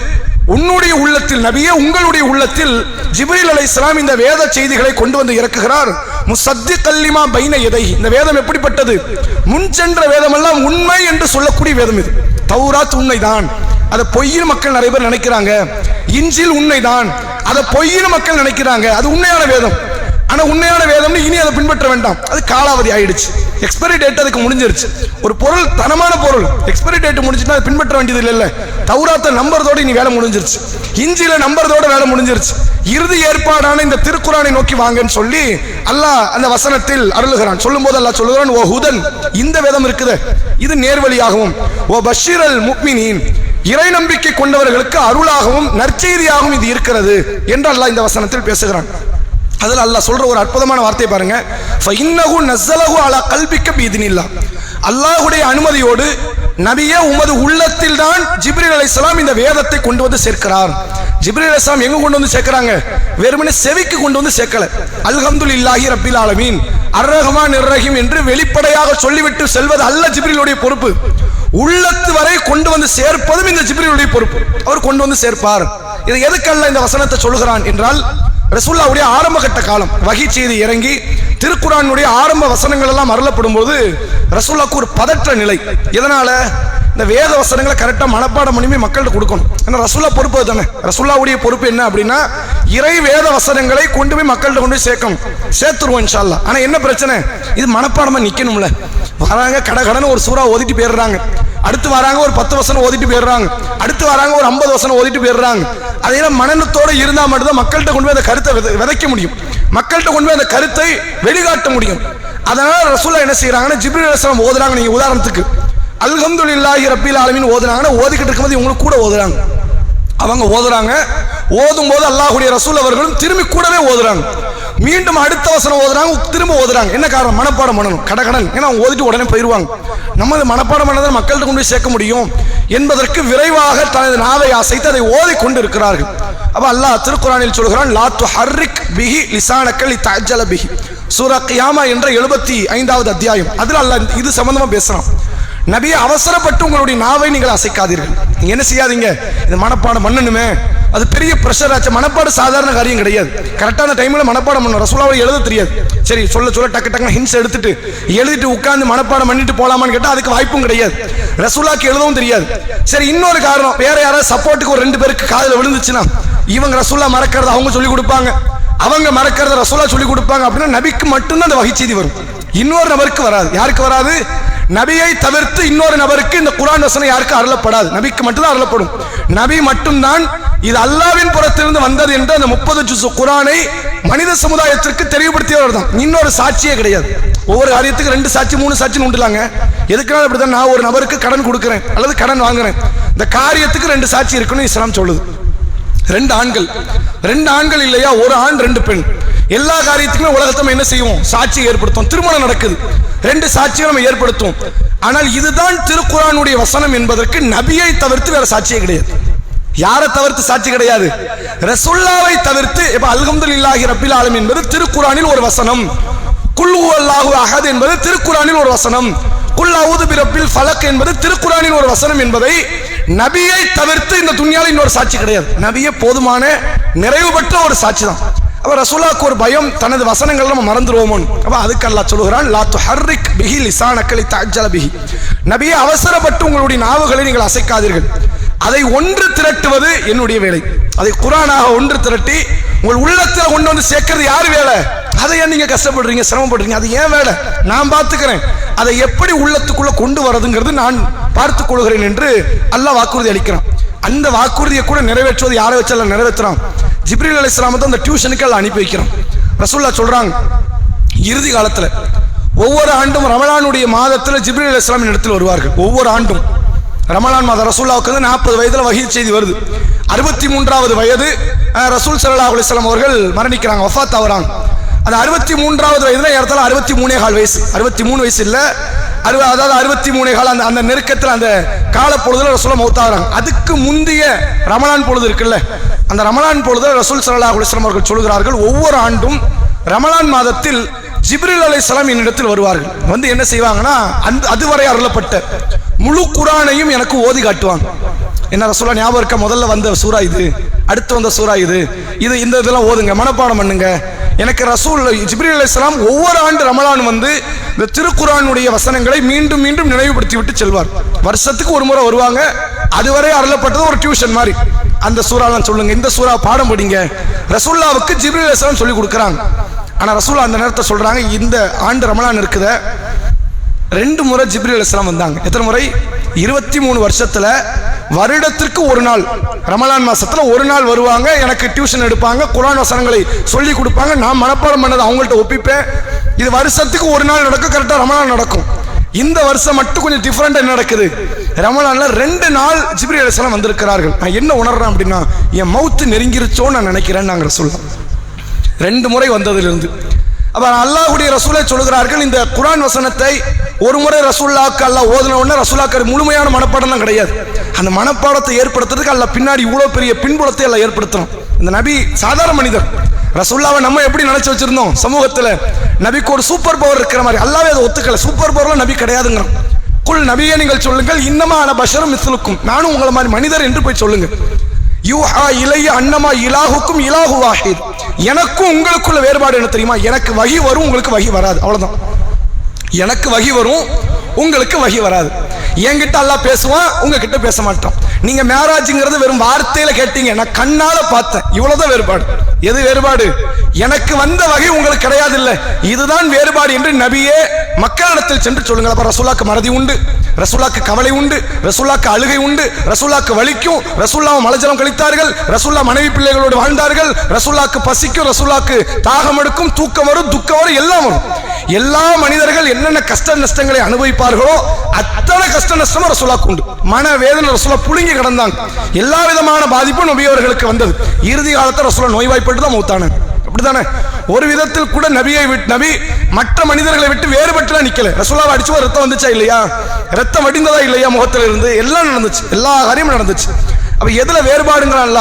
உன்னுடைய உள்ளத்தில், நபியே உங்களுடைய உள்ளத்தில் ஜிப்ரீல் அலைஹிஸ்ஸலாம் இந்த வேத செய்திகளை கொண்டு வந்து இறக்குகிறார். முஸத்திகல் லிமா பைன யதைஹி, இந்த வேதம் எப்படிப்பட்டது? முன் சென்ற வேதமெல்லாம் உண்மை என்று சொல்லக்கூடிய வேதம் இது. தௌராத் உண்மைதான், அதை பொய்யின் மக்கள் நிறைய பேர் நினைக்கிறாங்க. இன்ஜில் உண்மைதான், அதை பொய்யின் மக்கள் நினைக்கிறாங்க. அது உண்மையான வேதம். ஆனா உண்மையான வேதம்னு இனி அதை பின்பற்ற வேண்டாம், அது காலாவதி ஆயிடுச்சு. எக்ஸ்பைரி டேட் அதுக்கு முடிஞ்சிருச்சு. ஒரு பொருள் தனமான பொருள் எக்ஸ்பைரி டேட் முடிஞ்சுன்னா அது பின்பற்ற வேண்டியது இல்ல. தௌராத்தை நம்புறதோட நீ வேலை முடிஞ்சிருச்சு, இஞ்சில நம்புறதோட வேலை முடிஞ்சிருச்சு. இறுதி ஏற்பாடான இந்த திருக்குரானை நோக்கி வாங்கன்னு சொல்லி அல்லாஹ் அந்த வசனத்தில் அருளுகிறான். சொல்லும் போது அல்லாஹ் சொல்லுகிறான், ஓ ஹுதன், இந்த வேதம் இருக்குது இது நேர்வழியாகவும், ஓ பஷீரல் முஃமினீன், இறை நம்பிக்கை கொண்டவர்களுக்கு அருளாகவும் நற்செய்தியாகவும் இது இருக்கிறது என்று அல்லாஹ் இந்த வசனத்தில் பேசுகிறான். அதில் அல்லாஹ் சொல்ற ஒரு அற்புதமான வார்த்தை பாருங்க, ஃபஇன்னஹு நஸ்ஸலஹு அலா கல்பிக்க பிஇذنில்லாஹ், அல்லாஹ்வுடைய அனுமதியோடு நபியே உமது உள்ளத்தில் தான் ஜிப்ரீல் அலைஹிஸ்ஸலாம் இந்த வேதத்தை கொண்டு வந்து சேர்க்கிறார். ஜிப்ரீல் அலைஹிஸ்ஸலாம் எங்க கொண்டு வந்து சேர்க்கிறாங்க? வெறுமனே செவிக்கு கொண்டு வந்து சேர்க்கல. அல்ஹம்துலில்லாஹி ரப்பில் ஆலமீன் அர்-ரஹ்மான் அர்-ரஹீம் என்று வெளிப்படையாக சொல்லிவிட்டு செல்வது அல்ல ஜிப்ரீலுடைய பொறுப்பு. உள்ளத்து வரை கொண்டு வந்து சேர்ப்பதும் இந்த ஜிப்ரீலுடைய பொறுப்பு. அவர் கொண்டு வந்து சேர்ப்பார். இது எதுக்கல்ல இந்த வசனத்தை சொல்கிறான் என்றால், ரசூலுல்லாஹ்வுடைய ஆரம்ப கட்ட காலம் வஹி செய்தி இறங்கி திருக்குர்ஆனுடைய ஆரம்ப வசனங்கள் எல்லாம் அருளப்படும் போது ரசூலுல்லாஹ்வுக்கு ஒரு பதற்ற நிலை. எதனால? இந்த வேத வசனங்களை கரெக்டா மனப்பாடம் பண்ணி மக்கள்கிட்ட கொடுக்கணும். ஏன்னா ரசூலுல்லாஹ் பொறுப்பு தானே. ரசூலுல்லாஹ்வுடைய பொறுப்பு என்ன அப்படின்னா, இறை வேத வசனங்களை கொண்டு போய் மக்கள்கிட்ட கொண்டு போய் சேர்க்கணும். சேர்த்துருவோம் இன்ஷா அல்லாஹ். ஆனா என்ன பிரச்சனை? இது மனப்பாடமா நிக்கணும்ல. வராங்க கடகடன்னு ஒரு சூறா ஓதிட்டு போயிடுறாங்க, அடுத்து வராங்க ஒரு 10 வசனம் ஓதிட்டு போயிடுறாங்க, அடுத்து வராங்க ஒரு 50 வசனம் ஓதிட்டு போயிடுறாங்க. அதெல்லாம் மனநத்தோட இருந்தா மட்டும்தான் மக்கள்கிட்ட கொண்டு போய் அந்த கருத்தை விதைக்க முடியும், மக்கள்கிட்ட கொண்டு போய் அந்த கருத்தை வெளிக்காட்ட முடியும். அதனால ரசூலுல்லாஹ் என்ன செய்யறாங்கன்னா, ஜிப்ரீல் அலைஹிஸ்ஸலாம் ஓதுறாங்க. நீங்க உதாரணத்துக்கு அல்ஹம்துலில்லாஹி ரப்பில் ஆலமீன் ஓதுறாங்கன்னா, ஓதிக்கிட்டு இருக்கும்போது இவங்களுக்கு கூட ஓதுறாங்க. அவங்க ஓதுறாங்க, ஓதும் போது அல்லாஹ்வுடைய ரசூல் அவர்களும் திரும்பி கூடவே ஓதுறாங்க. மீண்டும் அடுத்த வசனம் ஓதுறாங்க, திரும்ப ஓதுறாங்க. என்ன காரணம்? மனப்பாடம் பண்ணணும் கடகடன். ஏன்னா அவங்க ஓதிட்டு உடனே போயிடுவாங்க. நம்ம மனப்பாடம் பண்ணதை மக்கள்கிட்ட கொண்டு போய் சேர்க்க முடியும் என்பதற்கு விரைவாக தனது நாவை அசைத்து அதை ஓதி கொண்டு இருக்கிறார்கள். அப்ப அல்லாஹ் திருக்குர்ஆனில் சொல்கிறான், லா துஹர்ரிக் பிஹி லிசானக லிதஅஜ்ஜல பிஹி, சூரா கியாமா என்ற 75வது அத்தியாயம். அதுல அல்லாஹ் இது சம்பந்தமா பேசுறான். நபியை அவசரப்பட்டு உங்களுடைய நாவை நீங்கள் அசைக்காதீர்கள். நீங்க என்ன செய்யாதீங்க, இது மனப்பாடம் பண்ணணுமே, அது பெரிய பிரஷர் ஆச்சு. மனப்பாடம் சாதாரண காரியம் கிடையாது. கரெக்டான டைம்ல மனப்பாடம் பண்ணணும். ரசூலுல்லாஹ் எழுத தெரியாது. சரி சொல்ல சொல்ல டக்கு டக்குன்னு ஹின்ஸ் எழுதிட்டு உட்கார்ந்து மனப்பாடம் பண்ணிட்டு போலாமான்னு கேட்டா அதுக்கு வாய்ப்பும் கிடையாது. ரசூலுல்லாஹ்க்கு எழுதவும் தெரியாது. சரி, இன்னொரு காரணம், வேற யாராவது சப்போர்ட்டுக்கு ஒரு 2 பேருக்கு காதுல விழுந்துச்சுன்னா இவங்க ரசூலுல்லாஹ் மறக்கிறத அவங்க சொல்லி கொடுப்பாங்க, அவங்க மறக்கிறத ரசூலுல்லாஹ் சொல்லி கொடுப்பாங்க. அப்படின்னா நபிக்கு மட்டும்தான் அந்த வஹி செய்தி வரும், இன்னொரு நபருக்கு வராது. யாருக்கு வராது? நபியை தவிர்த்து இன்னொரு நபருக்கு இந்த குர்ஆன் வசனம் யாருக்கு அருளப்படாது, நபிக்கு மட்டும்தான் அருளப்படும். நபி மட்டும்தான் இது அல்லாஹ்வின் புறத்திலிருந்து வந்தது என்று அந்த 30 ஜுஸ் குர்ஆனை மனித சமுதாயத்திற்கு தெளிவுபடுத்தியவர் தான். இன்னொரு சாட்சியே கிடையாது. ஒவ்வொரு காரியத்துக்கு 2 சாட்சி 3 சாட்சின்னு உண்டுலாங்க. எதுக்குனாலும் அப்படிதான். நான் ஒரு நபருக்கு கடன் கொடுக்கிறேன் அல்லது கடன் வாங்குறேன், இந்த காரியத்துக்கு 2 சாட்சி இருக்குன்னு இஸ்லாம் சொல்லுது. 2 ஆண்கள் இல்லையா, ஒரு ஆண் 2 பெண். எல்லா காரியத்துக்குமே உலகத்தை என்ன செய்வோம்? சாட்சி ஏற்படுத்தும். திருமணம் நடக்குது, 2 சாட்சியை நம்ம ஏற்படுத்தும். ஆனால் இதுதான் திருக்குர்ஆனுடைய வசனம் என்பதற்கு நபியை தவிர்த்து வேற சாட்சியே கிடையாது. யாரை தவிர்த்து சாட்சி கிடையாது? ரசூலுல்லாஹ்வை தவிர்த்து. இப்ப அல்ஹம்துலில்லாஹி ரப்பில் ஆலமீன் என்பது திருக்குர்ஆனில் ஒரு வசனம், குல் ஹுவல்லாஹு அஹத் என்பது திருக்குர்ஆனில் ஒரு வசனம், குல் அஊது பிரப்பில் ஃபலக் என்பது திருக்குர்ஆனில் ஒரு வசனம் என்பதை நபியை தவிர்த்து இந்த துன்யால இன்னொரு சாட்சி கிடையாது. நபியே போதுமான நிறைவு பெற்ற ஒரு சாட்சி தான். அப்ப ரசூலுல்லாஹ்க்கு ஒரு பயம், தனது வசனங்கள் நம்ம மறந்துடுவோமோ. அப்ப அதுக்கு அல்லாஹ் சொல்கிறான், லா துஹர்ரிக் பிஹி லிசானக லிதஅஜ்ஜல பிஹி, நபியே அவசரப்பட்டு உங்களுடைய நாவுகளை நீங்கள் அசைக்காதீர்கள். அதை ஒன்று திரட்டுவது என்னுடைய வேலை. அதை குர்ஆனாக ஒன்று திரட்டி உங்கள் உள்ளத்தில் கொண்டு வந்து சேர்க்கிறது யார் வேலை? அதை ஏன் நீங்க கஷ்டப்படுறீங்க, சிரமப்படுறீங்க? அது ஏன் வேலை? நான் பார்த்துக்கிறேன். அதை எப்படி உள்ளத்துக்குள்ள கொண்டு வரதுங்கிறது நான் பார்த்துக் கொள்கிறேன் என்று அல்லாஹ் வாக்குறுதி அளிக்கிறான். அந்த வாக்குறுதியை கூட நிறைவேற்றுவது யாரை வச்சு அல்லாஹ் நிறைவேற்றுறான்? ஜிப்ரீல் அலைஹிஸ்ஸலாம் தான் அந்த டியூஷனுக்கு அல்லாஹ் அனுப்பி வைக்கிறான். ரசூலுல்லாஹ் சொல்றாங்க, இறுதி காலத்துல ஒவ்வொரு ஆண்டும் ரமலானுடைய மாதத்துல ஜிப்ரீல் அலைஹிஸ்ஸலாம் இடத்தில் வருவார்கள். ஒவ்வொரு ஆண்டும் ரமலான் மாதம் ரசூலுல்லாஹ்வுக்கு 40 வயதுல வஹி செய்தி வருது. 63வது வயது ரசூல் ஸல்லல்லாஹு அலைஹி வஸல்லம் அவர்கள் மரணிக்கிறாங்க, வஃபாத் ஆகுறாங்க. அந்த 63வது வயதுல ஏறத்தாழ 63.25 வயசு, 63 வயசு இல்ல, அதாவது 63.25 அந்த நெருக்கத்தில் அந்த கால பொழுதுல ரசூலுல்லாஹ் மௌத்தாகிறாங்க. அதுக்கு முந்தைய ரமலான் பொழுது இருக்குல்ல, அந்த ரமலான் பொழுதுல ரசூல் ஸல்லல்லாஹு அலைஹி வஸல்லம் அவர்கள் சொல்கிறார்கள், ஒவ்வொரு ஆண்டும் ரமலான் மாதத்தில் ஜிப்ரீல் அலைஹிஸ்ஸலாம் என்னிடத்தில் வருவார்கள். வந்து என்ன செய்வாங்கன்னா, அதுவரை அருளப்பட்ட முழு குர்ஆனையும் எனக்கு ஓதி காட்டுவாங்க. என்ன ரசூலுல்லாஹ் ஞாபகம் இருக்க, முதல்ல வந்த சூரா இது, அடுத்து வந்த சூரா இது, இந்த இதெல்லாம் ஓதுங்க, மனப்பாடம் பண்ணுங்க. எனக்கு ரசூல் ஜிப்ரீல் அலைஹிஸ்ஸலாம் ஒவ்வொரு ஆண்டு ரமலான் வந்து இந்த திருக்குர்ஆனுடைய வசனங்களை மீண்டும் மீண்டும் நினைவுபடுத்தி விட்டு செல்வார். வருஷத்துக்கு ஒரு முறை வருவாங்க. அதுவரை அருளப்பட்டது ஒரு டியூஷன் மாதிரி. அந்த சூறாலாம் சொல்லுங்க, இந்த சூறா பாடம் படிங்க. ரசூலுல்லாஹ்வுக்கு ஜிப்ரீல் அலைஹிஸ்ஸலாம் சொல்லி கொடுக்குறாங்க. ஆனா ரசூலுல்லாஹ் அந்த நேரத்தை சொல்றாங்க, இந்த ஆண்டு ரமலான் இருக்குத 2 முறை ஜிப்ரீல் அலைஹிஸ்ஸலாம் வந்தாங்க. எத்தனை முறை? 23 வருஷத்துல வருடத்திற்கு ஒரு நாள், ரமலான் மாசத்துல ஒரு நாள் வருவாங்க. எனக்கு டியூஷன் எடுப்பாங்க, குர்ஆன் வசனங்களை சொல்லி கொடுப்பாங்க. நான் மனப்பாடம் பண்ணதை அவங்கள்ட்ட ஒப்பிப்பேன். இது வருஷத்துக்கு ஒரு நாள் நடக்கும், கரெக்டா ரமலான் நடக்கும். இந்த வருஷம் மட்டும் கொஞ்சம் டிஃபரெண்டா என்ன நடக்குது, ரமலான்ல 2 நாள் ஜிப்ரீல் அலைஹிஸ்ஸலாம் வந்திருக்கிறார்கள். நான் என்ன உணர்றேன் அப்படின்னா, என் மவுத்து நெருங்கிருச்சோன்னு நான் நினைக்கிறேன். நாங்கள் ரசூலுல்லாஹ் 2 முறை வந்ததிலிருந்து. அப்ப அல்லாஹ்வுடைய ரசூலை சொல்கிறார்கள், இந்த குர்ஆன் வசனத்தை ஒரு முறை ரசூலுல்லாஹ்க்கு அல்லாஹ் ஓதுன உடனே ரசூலுல்லாஹ்க்கு முழுமையான மனப்பாடம்லாம் கிடையாது. அந்த மனப்பாடத்தை ஏற்படுத்துறதுக்கு அல்லாஹ் பின்னாடி இவ்வளவு பெரிய பின்புலத்தை அல்லாஹ் ஏற்படுத்தணும். இந்த நபி சாதாரண மனிதர். ரசூலுல்லாஹ்வை நம்ம எப்படி நினைச்சு வச்சிருந்தோம் சமூகத்துல, நபிக்கு ஒரு சூப்பர் பவர் இருக்கிற மாதிரி. அல்லாஹ்வே அதை ஒத்துக்கல. சூப்பர் பவர்லாம் நபி கிடையாதுங்கிறான். குல் நபியே நீங்கள் சொல்லுங்கள், இன்னமா அன பஷரும் மிஸ்லுக்கும், நானும் உங்களை மாதிரி மனிதர் என்று போய் சொல்லுங்க. யூஹா இலைய அன்னமா இலாஹுக்கும் இலாஹு வாஹித், எனக்கும் உங்களுக்குள்ள வேறுபாடு என்ன தெரியுமா? எனக்கு வஹி வரும், உங்களுக்கு வஹி வராது. அவ்வளவுதான். எனக்கு வஹி வரும், உங்களுக்கு வஹி வராது. என்கிட்ட அல்லாஹ் பேசுவான், உங்ககிட்ட பேச மாட்டான். நீங்க மேராஜ்ங்கிறது வெறும் வார்த்தையில கேட்டீங்க, நான் கண்ணால பார்த்தேன். இவ்வளவுதான் வேறுபாடு. எது வேறுபாடு? எனக்கு வந்த வகை உங்களுக்கு கிடையாது, இல்ல இதுதான் வேறுபாடு என்று நபியே மக்களிடத்தில் சென்று சொல்லுங்கள். அப்ப ரசூலுல்லாஹ்க்கு மறதி உண்டு, ரசூலுல்லாஹ்க்கு கவலை உண்டு, ரசூலுல்லாஹ்க்கு அழுகை உண்டு, ரசூலுல்லாஹ்க்கு வலிக்கும், ரசூலுல்லாஹ் மலஜலம் கழித்தார்கள், ரசூலுல்லாஹ் மனைவி பிள்ளைகளோடு வாழ்ந்தார்கள், ரசூலுல்லாஹ்க்கு பசிக்கும், ரசூலுல்லாஹ்க்கு தாகம் எடுக்கும், தூக்கம் வரும், துக்கம் வரும், எல்லாம் வரும். எல்லா மனிதர்கள் என்னென்ன கஷ்ட நஷ்டங்களை அனுபவிப்பார்களோ அத்தனை கஷ்ட நஷ்டமும் ரசூலுல்லாஹ்க்கு உண்டு. மன வேதனை ரசூலுல்லாஹ் புழுங்கி கிடந்தாங்க. எல்லா விதமான பாதிப்பும் நபி அவர்களுக்கு வந்தது. இறுதி காலத்தில் ரசூலுல்லாஹ் நோய்வாய்ப்பட்டு தான் மௌத்தானாங்க. அப்படித்தானே? ஒரு விதத்தில் கூட நபியை விட்டு, நபி மற்ற மனிதர்களை விட்டு வேறுபட்டுலாம் நிக்கல. ரசூலுல்லாஹ் அடிச்சு ரத்தம் வந்துச்சா இல்லையா, ரத்தம் வடிந்ததா இல்லையா முகத்துல இருந்து, எல்லாம் நடந்துச்சு, எல்லா காரியமும் நடந்துச்சு. அப்ப எதுல வேறுபாடுங்கிறான்ல,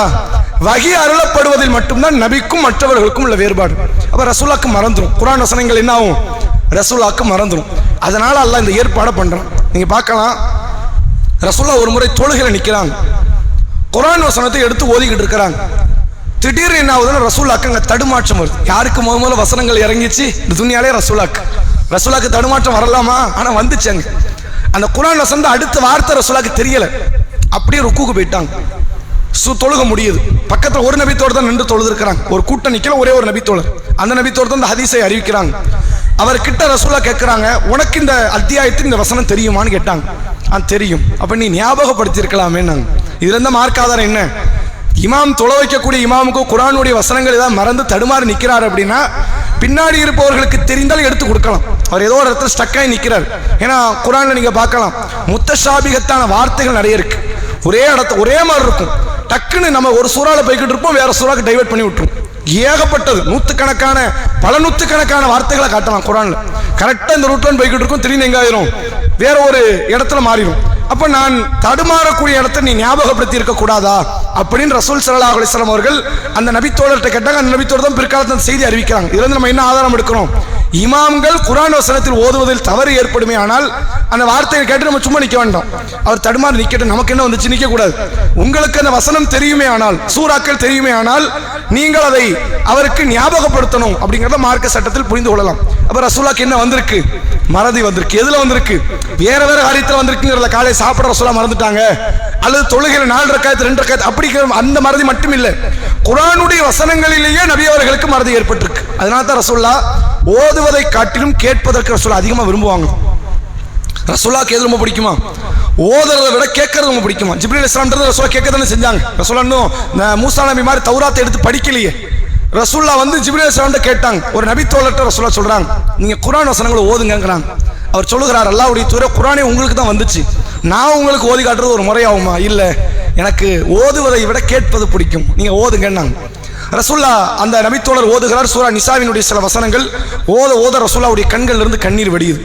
வஹி அருளப்படுவதில் மட்டும்தான் நபிக்கும் மற்றவர்களுக்கும் உள்ள வேறுபாடு. அப்ப ரசூலுல்லாஹ்க்கு மறந்துடும், குர்ஆன் வசனங்கள் என்ன ஆகும், ரசூலுல்லாஹ்க்கு மறந்துடும். அதனால அல்லாஹ் இந்த ஏற்பாடை பண்றான். நீங்க பார்க்கலாம், ரசூலுல்லாஹ் ஒரு முறை தொழுகையில நிக்கிறாங்க, குர்ஆன் வசனத்தை எடுத்து ஓதிக்கிட்டு இருக்கிறாங்க. திடீர்னு என்ன ஆகுதுன்னா, ரசூலுல்லாஹ்க்கு அங்க தடுமாற்றம் வருது. யாருக்கு முதல்ல வசனங்கள் இறங்கிச்சு? இந்த துனியாலே ரசூலுல்லாஹ்க்கு தடுமாற்றம் வரலாமா? ஆனா வந்துச்சாங்க. அந்த குர்ஆன் வசனம் அடுத்த வார்த்தை ரசூலுல்லாஹ்க்கு தெரியல. அப்படியே ருக்குக்கு போயிட்டாங்க. தொழுக முடியுது. பக்கத்தில் ஒரு நபித்தோடு தான் நின்று தொழுது இருக்கிறாங்க. ஒரு கூட்டம் நிக்கல, ஒரே ஒரு நபித்தோழர். அந்த நபித்தோடு தான் இந்த ஹதீஸை அறிவிக்கிறாங்க. அவர்கிட்ட ரசூலுல்லாஹ் கேட்கிறாங்க, உனக்கு இந்த அத்தியாயத்தின் இந்த வசனம் தெரியுமான்னு கேட்டாங்க. தெரியும். அப்ப நீ ஞாபகப்படுத்தி இருக்கலாமே. நாங்க இதுல இருந்த மார்க் ஆதாரம் என்ன? இமாம் தொலை வைக்கக்கூடிய இமாமுக்கு குர்ஆனுடைய வசனங்கள் ஏதாவது மறந்து தடுமாறி நிற்கிறார் அப்படின்னா, பின்னாடி இருப்பவர்களுக்கு தெரிந்தால் எடுத்து கொடுக்கலாம். அவர் ஏதோ ஒரு இடத்துல ஸ்டக்காகி நிற்கிறார். ஏன்னா குர்ஆன்ல நீங்க பார்க்கலாம், முத்தஷாபிகத்தான வார்த்தைகள் நிறைய இருக்கு. ஒரே இடத்துல ஒரே மாதிரி இருக்கும். டக்குன்னு நம்ம ஒரு சூறால போய்கிட்டு இருப்போம், வேற சூறாக்கு டைவர்ட் பண்ணி விட்டுரும். ஏகப்பட்டது, நூற்றுக்கணக்கான பல நூற்றுக்கணக்கான வார்த்தைகளை காட்டலாம் குர்ஆன்ல. கரெக்டா இந்த ரூட்ல போய்கிட்டு இருக்கும், திடீர்னு எங்க ஆயிரும், வேற ஒரு இடத்துல மாறிடும். அப்ப நான் தடுமாறக்கூடிய இடத்தை நீ ஞாபகப்படுத்தி இருக்க கூடாதா அப்படின்னு ரசூல் ஸல்லல்லாஹு அலைஹி வஸல்லம் அவர்கள் அந்த நபித்தோழர்கிட்ட கேட்டாங்க. அந்த நபித்தோழர் தான் பிற்காலத்தில் அந்த செய்தி அறிவிக்கிறாங்க. இதுல இருந்து நம்ம என்ன ஆதாரம் எடுக்கிறோம்? இமாம்கள் குர்ஆன் வசனத்தில் ஓதுவதில் தவறு ஏற்படுமே ஆனால் அந்த வார்த்தையை கேட்டு நம்ம சும்மா நிக்க வேண்டாம். அவர் தடுமாறி நிக்கட்டும், நமக்கு என்ன வந்துச்சு, நிக்க கூடாது. உங்களுக்கு அந்த வசனம் தெரியுமே ஆனால், சூறாக்கள் தெரியுமே ஆனால் நீங்கள் அதை அவருக்கு ஞாபகப்படுத்தணும் அப்படிங்கறத மார்க்க சட்டத்தில் புரிந்து கொள்ளலாம். அப்ப ரசூலுல்லாஹ்க்கு என்ன வந்திருக்கு? மறதி வந்திருக்கு. எதுல வந்திருக்கு? வேற வேற காரியத்தில் வந்திருக்குங்கிறத. காலை சாப்பிட ரசூலுல்லாஹ் மறந்துட்டாங்க, அல்லது தொழுகையில 4 ரக்காத் 2 ரக்காத் அப்படி அந்த மறதி மட்டும் இல்லை, குர்ஆனுடைய வசனங்களிலேயே நபி அவர்களுக்கு மறதி ஏற்பட்டிருக்கு. அதனால தான் ரசூலுல்லாஹ் ஓதுவதை காட்டிலும் கேட்பதற்கு ரசூலுல்லாஹ் அதிகமா விரும்புவாங்க. ரசூலுல்லாஹ்க்கு எது ரொம்ப பிடிக்குமா? ஓதுறதை விட கேட்கறது ரொம்ப பிடிக்குமா? ஜிப்ரீல் அலைஹிஸ்ஸலாம் ரசூலுல்லாஹ் கேட்க தானே செஞ்சாங்க. ரசூலுல்லாஹ் இன்னும் மூசா நபி மாதிரி தௌராத்தை எடுத்து படிக்கலையே. ரசூலுல்லாஹ் வந்து ஜிப்ரீல் அலைஹிஸ்ஸலாம் கேட்டாங்க. ஒரு நபி தோழர்ட்ட ரசூலுல்லாஹ் சொல்றாங்க, நீங்க குர்ஆன் வசனங்களை ஓதுங்கங்கறாங்க. அவர் சொல்லுகிறார், அல்லாஹ்வுடைய தூதரே, குர்ஆனே உங்களுக்கு தான் வந்துச்சு, நான் உங்களுக்கு ஓதி காட்டுறது ஒரு முறையாகுமா? இல்ல, எனக்கு ஓதுவதை விட கேட்பது பிடிக்கும், நீங்க ஓதுங்கன்னாங்க. ரசூலுல்லாஹ் அந்த நபித்தோழர் ஓதுகிறார். சூரா நிசாவினுடைய சில வசனங்கள் ஓத ரசூலுல்லாஹ்வுடைய கண்களில் இருந்து கண்ணீர் வடியுது.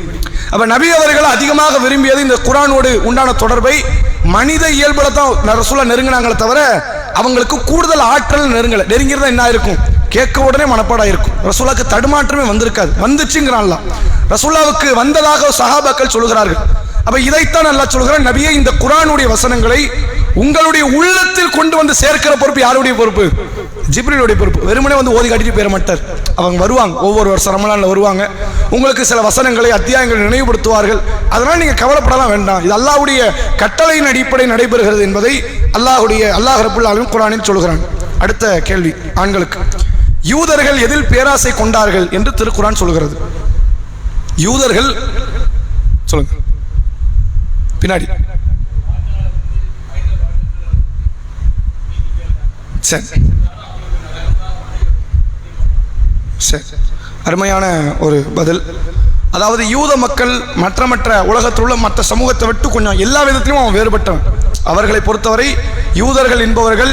அப்ப நபி அவர்கள் அதிகமாக விரும்பியது இந்த குர்ஆனோடு உண்டான தொடர்பை மனித இயல்புல தான் ரசூலுல்லாஹ் நெருங்கினாங்களே தவிர அவங்களுக்கு கூடுதல் ஆற்றல் நெருங்கிறதா என்ன இருக்கும், கேட்க உடனே மனப்பாடா இருக்கும். ரசூலுல்லாஹ்க்கு தடுமாற்றமே வந்திருக்காது. வந்துச்சுங்கிறான்ல, ரசூலுல்லாஹ்வுக்கு வந்ததாக சஹாபாக்கள் சொல்கிறார்கள். அப்ப இதைத்தான் அல்லாஹ் சொல்கிறான், நபியே இந்த குர்ஆனுடைய வசனங்களை உங்களுடைய உள்ளத்தில் கொண்டு வந்து சேர்க்கிற பொறுப்பு யாருடைய பொறுப்பு? ஜிப்ரீலுடைய பொறுப்பு. வெறுமனே வந்து ஓதி காட்டிட்டு போயிட மாட்டார். அவங்க வருவாங்க, ஒவ்வொரு வருஷம் ரமலான்ல வருவாங்க, உங்களுக்கு சில வசனங்களை அத்தியாயங்களை நினைவுபடுத்துவார்கள். அதனால நீங்க கவலைப்படலாம் வேண்டாம், இது அல்லாஹ்வுடைய கட்டளையின் அடிப்படை நடைபெறுகிறது என்பதை அல்லாஹ் ரப்புல் ஆலமீன் குர்ஆனில் சொல்கிறான். அடுத்த கேள்வி ஆண்களுக்கு, யூதர்கள் எதில் பேராசை கொண்டார்கள் என்று திருக்குர்ஆன் சொல்கிறது. யூதர்கள் சொல்லுங்க. பின்னாடி சரி சரி, அருமையான ஒரு பதில். அதாவது யூத மக்கள் மற்ற உலகத்தில் உள்ள மற்ற சமூகத்தை விட்டு கொஞ்சம் எல்லா விதத்திலும் அவன் வேறுபட்டவன். அவர்களை பொறுத்தவரை யூதர்கள் என்பவர்கள்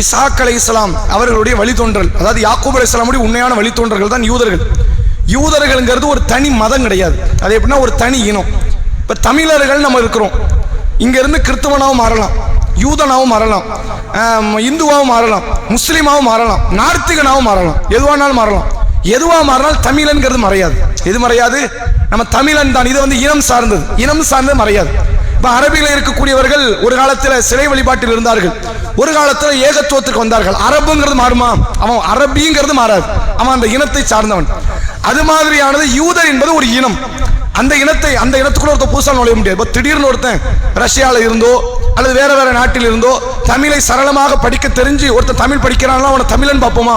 இஸ்ஹாக் அலைஹிஸ்ஸலாம் அவர்களுடைய வழித்தோன்றல், அதாவது யாக்கூப் அலைஹிஸ்ஸலாமுடைய உண்மையான வழித்தோன்றல்கள் தான் யூதர்கள். யூதர்கள்ங்கிறது ஒரு தனி மதம் கிடையாது, அது எப்படின்னா ஒரு தனி இனம். இப்போ தமிழர்கள் நம்ம இருக்கிறோம், இங்கேருந்து கிறிஸ்தவனாகவும் மாறலாம், யூதனாகவும் மாறலாம், இந்துவாகவும் மாறலாம், முஸ்லீமாகவும் மாறலாம், நார்த்திகனாகவும் மாறலாம், எதுவானாலும் மாறலாம். எதுவாக மாறினால் தமிழன்கிறது மறையாது. எது மறையாது? நம்ம தமிழன் தான். இது வந்து இனம் சார்ந்தது மறையாது. இப்போ அரபியில் இருக்கக்கூடியவர்கள் ஒரு காலத்தில் சிலை வழிபாட்டில் இருந்தார்கள், ஒரு காலத்தில் ஏகத்துவத்துக்கு வந்தார்கள். அரபுங்கிறது மாறுமா? அவன் அரபிங்கிறது மாறாது, அவன் அந்த இனத்தை சார்ந்தவன். அது மாதிரியானது யூதர் என்பது ஒரு இனம். அந்த இனத்துக்குள்ள ஒருத்தர் புதுசாக நுழைய முடியாது. இப்போ திடீர்னு ஒருத்தன் ரஷ்யாவில் இருந்தோ அல்லது வேற நாட்டில் இருந்தோ தமிழை சரளமாக படிக்க தெரிஞ்சு ஒருத்தன் தமிழ் படிக்கிறான்னா அவனை தமிழன் பார்ப்போமா?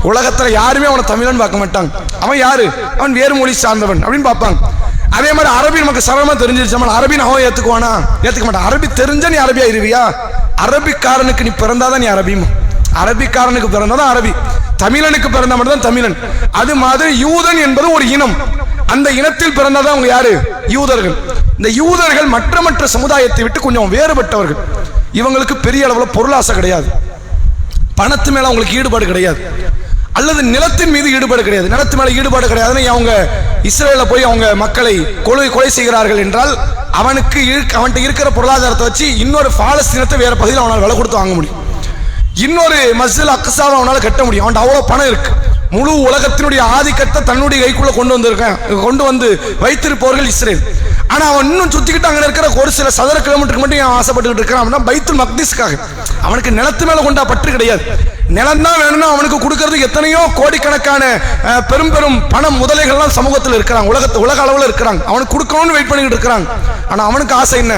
உலகத்தில் யாருமே அவனை தமிழன் பார்க்க மாட்டாங்க. அவன் யாரு? அவன் வேறு மொழி சார்ந்தவன் அப்படின்னு பார்ப்பாங்க. அதே மாதிரி அரபி நமக்கு சரளமாக தெரிஞ்சிருச்சு, அரபின்னு அவன் ஏற்றுக்குவானா? ஏற்றுக்க மாட்டான். அரபி தெரிஞ்ச நீ அரபியா இருவியா? அரபிக்காரனுக்கு நீ பிறந்தாதான் நீ அரபிமா. அரபிக்காரனுக்கு பிறந்தாதான் அரபி, தமிழனுக்கு பிறந்தா மட்டும்தான் தமிழன். அது மாதிரி யூதன் என்பது ஒரு இனம், அந்த இனத்தில் பிறந்தாதான் அவங்க யாரு? யூதர்கள். இந்த யூதர்கள் மற்ற சமுதாயத்தை விட்டு கொஞ்சம் வேறுபட்டவர்கள். இவங்களுக்கு பெரிய அளவில் பொருளாசை கிடையாது, பணத்து மேல அவங்களுக்கு ஈடுபாடு கிடையாது, அல்லது நிலத்தின் மீது ஈடுபாடு கிடையாது. நிலத்து மேல ஈடுபாடு கிடையாதுன்னு அவங்க இஸ்ரேல போய் அவங்க மக்களை கொலை செய்கிறார்கள் என்றால் அவன்கிட்ட இருக்கிற பொருளாதாரத்தை வச்சு இன்னொரு பாலஸ்தீனத்தை வேற பகுதியில் அவனால் விலை கொடுத்து வாங்க முடியும், இன்னொரு மஸ்ஜித் அக்ஸாவை அவனால் கட்ட முடியும். அவன்கிட்ட அவ்வளோ பணம் இருக்கு. முழு உலகத்தினுடைய ஆதிக்கத்தை தன்னுடைய கைக்குள்ள கொண்டு வந்து வைத்திருப்பவர்கள் இஸ்ரேல். ஆனா அவன் இன்னும் சுத்திக்கிட்டு அங்க இருக்கிற ஒரு சில சதுர கிலோமீட்டருக்கு மட்டும் ஆசைப்பட்டு இருக்கிறான் அப்படின்னா பைத்துல் மக்திஸ்க்காக. அவனுக்கு நிலத்து மேல கொண்டா பற்று கிடையாது. நிலம் தான் வேணும்னா அவனுக்கு கொடுக்கறதுக்கு எத்தனையோ கோடிக்கணக்கான பெரும் பணம் முதலைகள்லாம் சமூகத்தில் இருக்கிறாங்க, உலக அளவில் இருக்கிறாங்க. அவனுக்கு கொடுக்கணும்னு வெயிட் பண்ணிக்கிட்டு இருக்கிறாங்க. ஆனா அவனுக்கு ஆசை என்ன?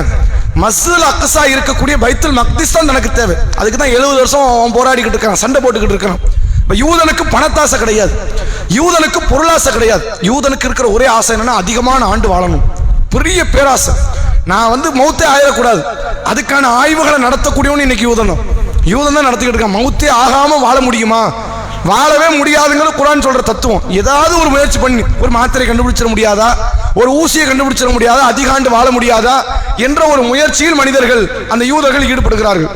மஸ்ஜிதுல் அக்ஸா இருக்கக்கூடிய பைத்துல் மக்திஸ் தான் தனக்கு தேவை. அதுக்கு தான் 70 வருஷம் அவன் போராடிக்கிட்டு இருக்கான், சண்டை போட்டுக்கிட்டு இருக்கான். யூதனுக்கு பணத்தாசை கிடையாது, யூதனுக்கு பொருளாசை கிடையாது. யூதனுக்கு இருக்கிற ஒரே ஆசை என்னன்னா அதிகமான ஆண்டு வாழணும், பெரிய பேராசை. நான் வந்து மௌத்தே ஆயிடக்கூடாது, அதுக்கான ஆய்வுகளை நடத்தக்கூடியவனு இன்னைக்கு யூதன் தான் நடத்திக்கிட்டு இருக்கான். மௌத்தே ஆகாம வாழ முடியுமா? வாழவே முடியாதுங்கிறது குர்ஆன் சொல்ற தத்துவம். ஏதாவது ஒரு முயற்சி பண்ணி ஒரு மாத்திரை கண்டுபிடிச்சிட முடியாதா, ஒரு ஊசியை கண்டுபிடிச்சிட முடியாதா, அதிகாண்டு வாழ முடியாதா என்ற ஒரு முயற்சியில் மனிதர்கள் அந்த யூதர்கள் ஈடுபடுகிறார்கள்.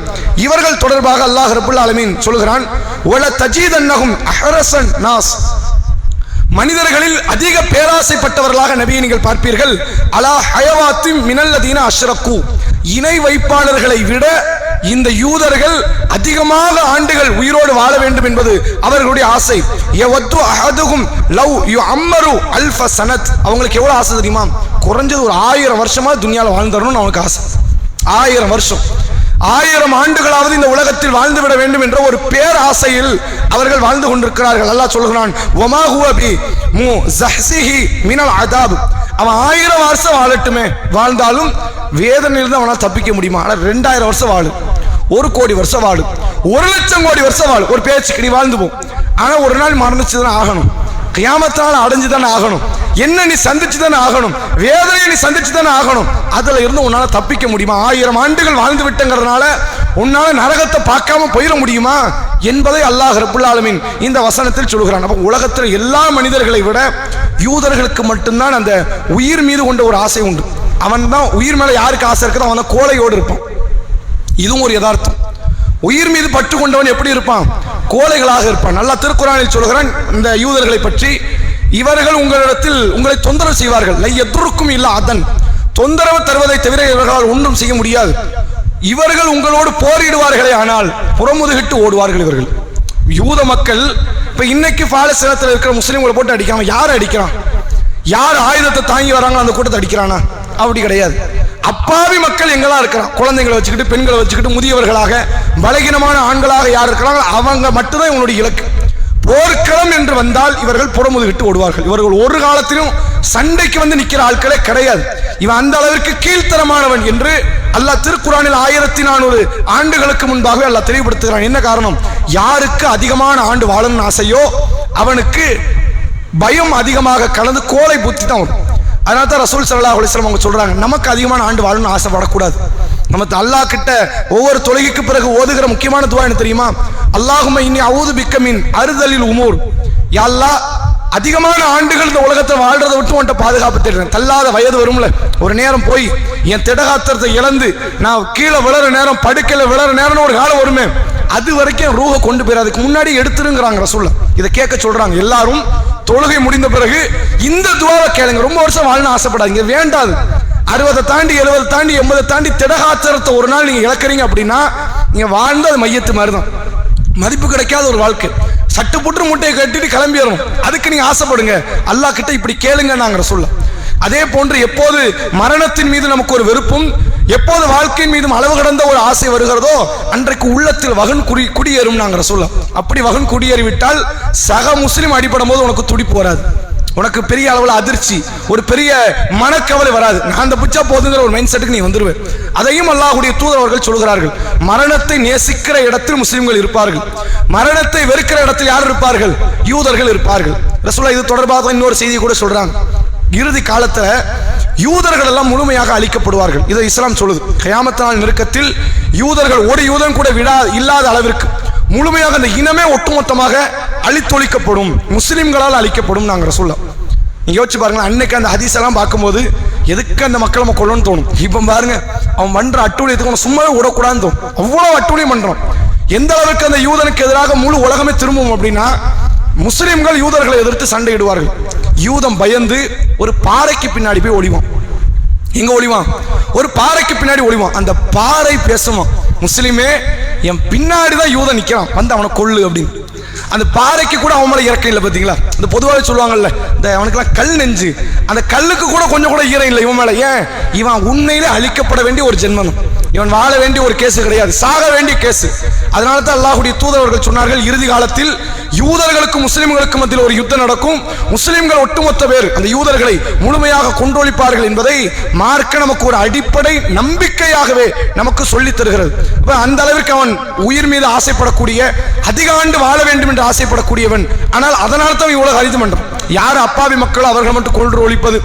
இவர்கள் தொடர்பாக அல்லாஹ் ரப்புல் ஆலமீன் சொல்கிறான், வல தஜீதன்னஹும் அஹ்ரஸன் நாஸ், மனிதர்களில் அதிக பேராசைப்பட்டவர்களாக நபியை நீங்கள் பார்ப்பீர்கள். அலா ஹயவாத்தின் மினல்லதீன அஷ்ரகு, இணை வைப்பாளர்களை விட இந்த யூதர்கள் அதிகமாக ஆண்டுகள் உயிரோடு வாழ வேண்டும் என்பது அவர்களுடைய ஆசை. யவது அஹதுஹும் லவ் யுஅம்மரு அல்ஃப சனத், அவங்களுக்கு எவ்வளவு ஆசை தெரியுமா? குறைஞ்சது ஒரு 1000 வருஷமா துனியால வாழ்ந்துடணும்னு அவனுக்கு ஆசை. 1000 வருஷம், 1000 ஆண்டுகளாவது இந்த உலகத்தில் வாழ்ந்து விட வேண்டும் என்ற ஒரு பேராசையில் அவர்கள் வாழ்ந்து கொண்டிருக்கிறார்கள். அல்லாஹ் சொல்கிறான், வமா ஹுவ பி முஸஹ்ஸிஹி மினல் அதாப், அவன் 1000 வருஷம் வாழட்டுமே, வாழ்ந்தாலும் வேதனையிலிருந்து அவனால் தப்பிக்க முடியுமா? ஆனால் 2000 வருஷம் வாழு, 1 கோடி வருஷம் வாழு, 1,00,000 கோடி வருஷம் வாழு, ஒரு பேச்சுக்கு நீ வாழ்ந்து போ. ஆனால் ஒரு நாள் மரணிச்சுதான் ஆகணும், கியாமத்தால் அடைஞ்சுதானே ஆகணும், என்ன நீ சந்திச்சுதானே ஆகணும், வேதனையை நீ சந்திச்சுதானே ஆகணும். அதுல இருந்து உன்னால தப்பிக்க முடியுமா? 1000 ஆண்டுகள் வாழ்ந்து விட்டங்கிறதுனால உன்னால நரகத்தை பார்க்காம போயிட முடியுமா என்பதை அல்லாஹ் ரப்புல் ஆலமீன் இந்த வசனத்தில் சொல்கிறான். அப்ப உலகத்தில் எல்லா மனிதர்களை விட யூதர்களுக்கு மட்டும்தான் அந்த உயிர் மீது கொண்ட ஒரு ஆசை உண்டு. அவன் தான் உயிர் மேல யாருக்கு ஆசை இருக்குதோ அவன் தான் கோழையோடு இருப்பான். இதுவும் ஒரு யதார்த்தம். உயிர் மீது பற்று கொண்டவன் எப்படி இருப்பான்? கோழைகளாக இருப்பான். நல்லா திருக்குர்ஆனில் சொல்கிறான் இந்த யூதர்களை பற்றி, இவர்கள் உங்களிடத்தில் உங்களை தொந்தரவு செய்வார்கள், லை எதுருக்கும் இல்ல அதன், தொந்தரவு தருவதை தவிர இவர்களால் ஒன்றும் செய்ய முடியாது. இவர்கள் உங்களோடு போரிடுவார்களே, ஆனால் புறமுதுகிட்டு ஓடுவார்கள். இவர்கள் யூத மக்கள் இப்ப இன்னைக்கு பாலஸ்தீனத்தில் இருக்கிற முஸ்லீம்களை போட்டு அடிக்கிறான். யார் அடிக்கிறான்? யார் ஆயுதத்தை தாங்கி வராங்களோ அந்த கூட்டத்தை அடிக்கிறானா? அப்படி கிடையாது. அப்பாவி மக்கள் எங்கெல்லாம் இருக்கிறான், குழந்தைங்களை வச்சுக்கிட்டு, பெண்களை வச்சுக்கிட்டு, முதியவர்களாக, பலகீனமான ஆண்களாக யார் இருக்கிறாங்க அவங்க மட்டும்தான் இவங்களுடைய இலக்கு. போர்க்களம் என்று வந்தால் இவர்கள் புறமுதுகிட்டு ஓடுவார்கள். இவர்கள் ஒரு காலத்திலும் சண்டைக்கு வந்து நிற்கிற ஆட்களே கிடையாது. இவன் அந்த அளவிற்கு கீழ்த்தரமானவன் என்று அல்லாஹ் திருக்குர்ஆனில் 1400 ஆண்டுகளுக்கு முன்பாகவே அல்லாஹ் தெளிவுபடுத்துகிறான். என்ன காரணம்? யாருக்கு அதிகமான ஆண்டு வாழணும்னு ஆசையோ அவனுக்கு பயம் அதிகமாக கலந்து கோழை புத்தி தான் வரும். அதனால தான் ரசூல் ஸல்லல்லாஹு அலைஹி வஸல்லம் அவங்க சொல்றாங்க, நமக்கு அதிகமான ஆண்டு வாழணும்னு ஆசைப்படக்கூடாது. நம்ம அல்லாஹ் கிட்ட ஒவ்வொரு தொழுகைக்கு பிறகு ஓதுகிற முக்கியமான துவா என்ன தெரியுமா? அல்லாஹும்ம இன்னி அஊது பிக்க மின் அர்தலில் உமூர். யா அல்லாஹ், அதிகமான ஆண்டுகள் இந்த உலகத்தை வாழ்றதை விட்டு உன்கிட்ட பாதுகாப்பு தேடுறேன். தள்ளாத வயது வரும்ல, ஒரு நேரம் போய் என் திடகாத்திரத்தை இழந்து நான் கீழே விழற நேரம், படுக்கையில விழற நேரம்னு ஒரு காலம் வருமே, அது வரைக்கும் ரூஹை கொண்டு போயிரு, அதுக்கு முன்னாடி எடுத்துருங்கிறாங்க ரசூலுல்லாஹ். இதை கேட்க சொல்றாங்க. எல்லாரும் தொழுகை முடிந்த பிறகு இந்த துவாவை கேளுங்க. ரொம்ப வருஷம் வாழணும் ஆசைப்படாதீங்க, வேண்டாது. 60 தாண்டி 70 தாண்டி 80 தாண்டி திடகாத்திரத்தை ஒரு நாள் நீங்க இழக்கிறீங்க அப்படின்னா நீங்க வாழ்ந்து அது மையத்து மாதிரி தான், மதிப்பு கிடைக்காத ஒரு வாழ்க்கை. சட்டு புற்று முட்டையை கட்டிட்டு கிளம்பிடணும். அதுக்கு நீங்க ஆசைப்படுங்க, அல்லாஹ் கிட்ட இப்படி கேளுங்க நாங்க ரசூலுல்லாஹ். அதே போன்று எப்போது மரணத்தின் மீது நமக்கு ஒரு வெறுப்பும், எப்போது வாழ்க்கையின் மீதும் அளவு கடந்த ஒரு ஆசை வருகிறதோ அன்றைக்கு உள்ளத்தில் வகன் குடியேறும் நாங்க ரசூலுல்லாஹ். அப்படி வகன் குடியேறிவிட்டால் சக முஸ்லிம் அடிபடும் போது உனக்கு துடிப்பு வராது, உனக்கு பெரிய அளவில் அதிர்ச்சி, ஒரு பெரிய மனக்கவலை வராது. நான் அந்த பிச்சா போதுங்கிற ஒரு மைண்ட் செட்டுக்கு நீ வந்துருவேன். அதையும் அல்லாஹ்வுடைய தூதர் அவர்கள் சொல்கிறார்கள். மரணத்தை நேசிக்கிற இடத்தில் முஸ்லிம்கள் இருப்பார்கள், மரணத்தை வெறுக்கிற இடத்தில் யார் இருப்பார்கள்? யூதர்கள் இருப்பார்கள். ரசூலுல்லாஹ் இது தொடர்பாக இன்னொரு செய்தி கூட சொல்றாங்க. இறுதி காலத்துல யூதர்கள் எல்லாம் முழுமையாக அழிக்கப்படுவார்கள். இதை இஸ்லாம் சொல்லுது. கியாமத் நாள் நெருக்கத்தில் யூதர்கள் ஒரு யூதன் கூட இல்லாத அளவிற்கு முழுமையாக அந்த இனமே ஒட்டுமொத்தமாக அழித்தொழிக்கப்படும், முஸ்லிம்களால் அழிக்கப்படும் நாங்க ரசூலுல்லாஹ். நீங்க யோசிச்சு பாருங்க, அன்னைக்கு அந்த ஹதீஸ் எல்லாம் பார்க்கும்போது எதுக்கு அந்த மக்களை நம்ம கொல்லணும்னு தோணும். இப்ப பாருங்க, அவன் பண்ற அட்டூழியத்துக்கு சும்மாவே விடக்கூடாதுன்னு தோணும். அவ்வளவு அட்டூழியம் பண்றான். எந்த அளவுக்கு அந்த யூதனுக்கு எதிராக முழு உலகமே திரும்பும் அப்படின்னா, முஸ்லிம்கள் யூதர்களை எதிர்த்து சண்டையிடுவார்கள். யூதம் பயந்து ஒரு பாறைக்கு பின்னாடி போய் ஒளிவான். எங்க ஒளிவான்? ஒரு பாறைக்கு பின்னாடி ஒளிவான். அந்த பாறை பேசுமா, முஸ்லிமே என் பின்னாடி தான் யூதன் நிக்கிறான், வந்து அவனை கொள்ளு அப்படின்னு. அந்த பாறைக்கு கூட அவன் மேல இறக்கம் இல்லை. பாத்தீங்களா, இந்த பொதுவாக சொல்லுவாங்கல்ல, இந்த அவனுக்குலாம் கல் நெஞ்சு, அந்த கல்லுக்கு கூட கொஞ்சம் கூட ஈரம் இல்லை இவன் மேல. ஏன்? இவன் உண்மையிலே அழிக்கப்பட வேண்டிய ஒரு ஜென்மம், இவன் வாழ வேண்டிய ஒரு கேஸ் கிடையாது, சாக வேண்டிய கேஸ். அதனால தான் அல்லாஹ்வுடைய தூதர்கள் சொன்னார்கள், இறுதி காலத்தில் யூதர்களுக்கும் முஸ்லிம்களுக்கும் மத்தியில் ஒரு யுத்தம் நடக்கும், முஸ்லிம்கள் ஒட்டுமொத்த பேர் அந்த யூதர்களை முழுமையாக கொன்றொழிப்பார்கள் என்பதை மார்க்க நமக்கு ஒரு அடிப்படை நம்பிக்கையாகவே நமக்கு சொல்லித் தருகிறது. அந்த அளவிற்கு அவன் உயிர் மீது ஆசைப்படக்கூடிய, அதிக ஆண்டு வாழ வேண்டும் என்று ஆசைப்படக்கூடியவன். ஆனால் அதனால தான் இவ்வளவு அரிது மன்றம். யார் அப்பாவி மக்கள் அவர்கள் மட்டும் கொன்று ஒழிப்பது,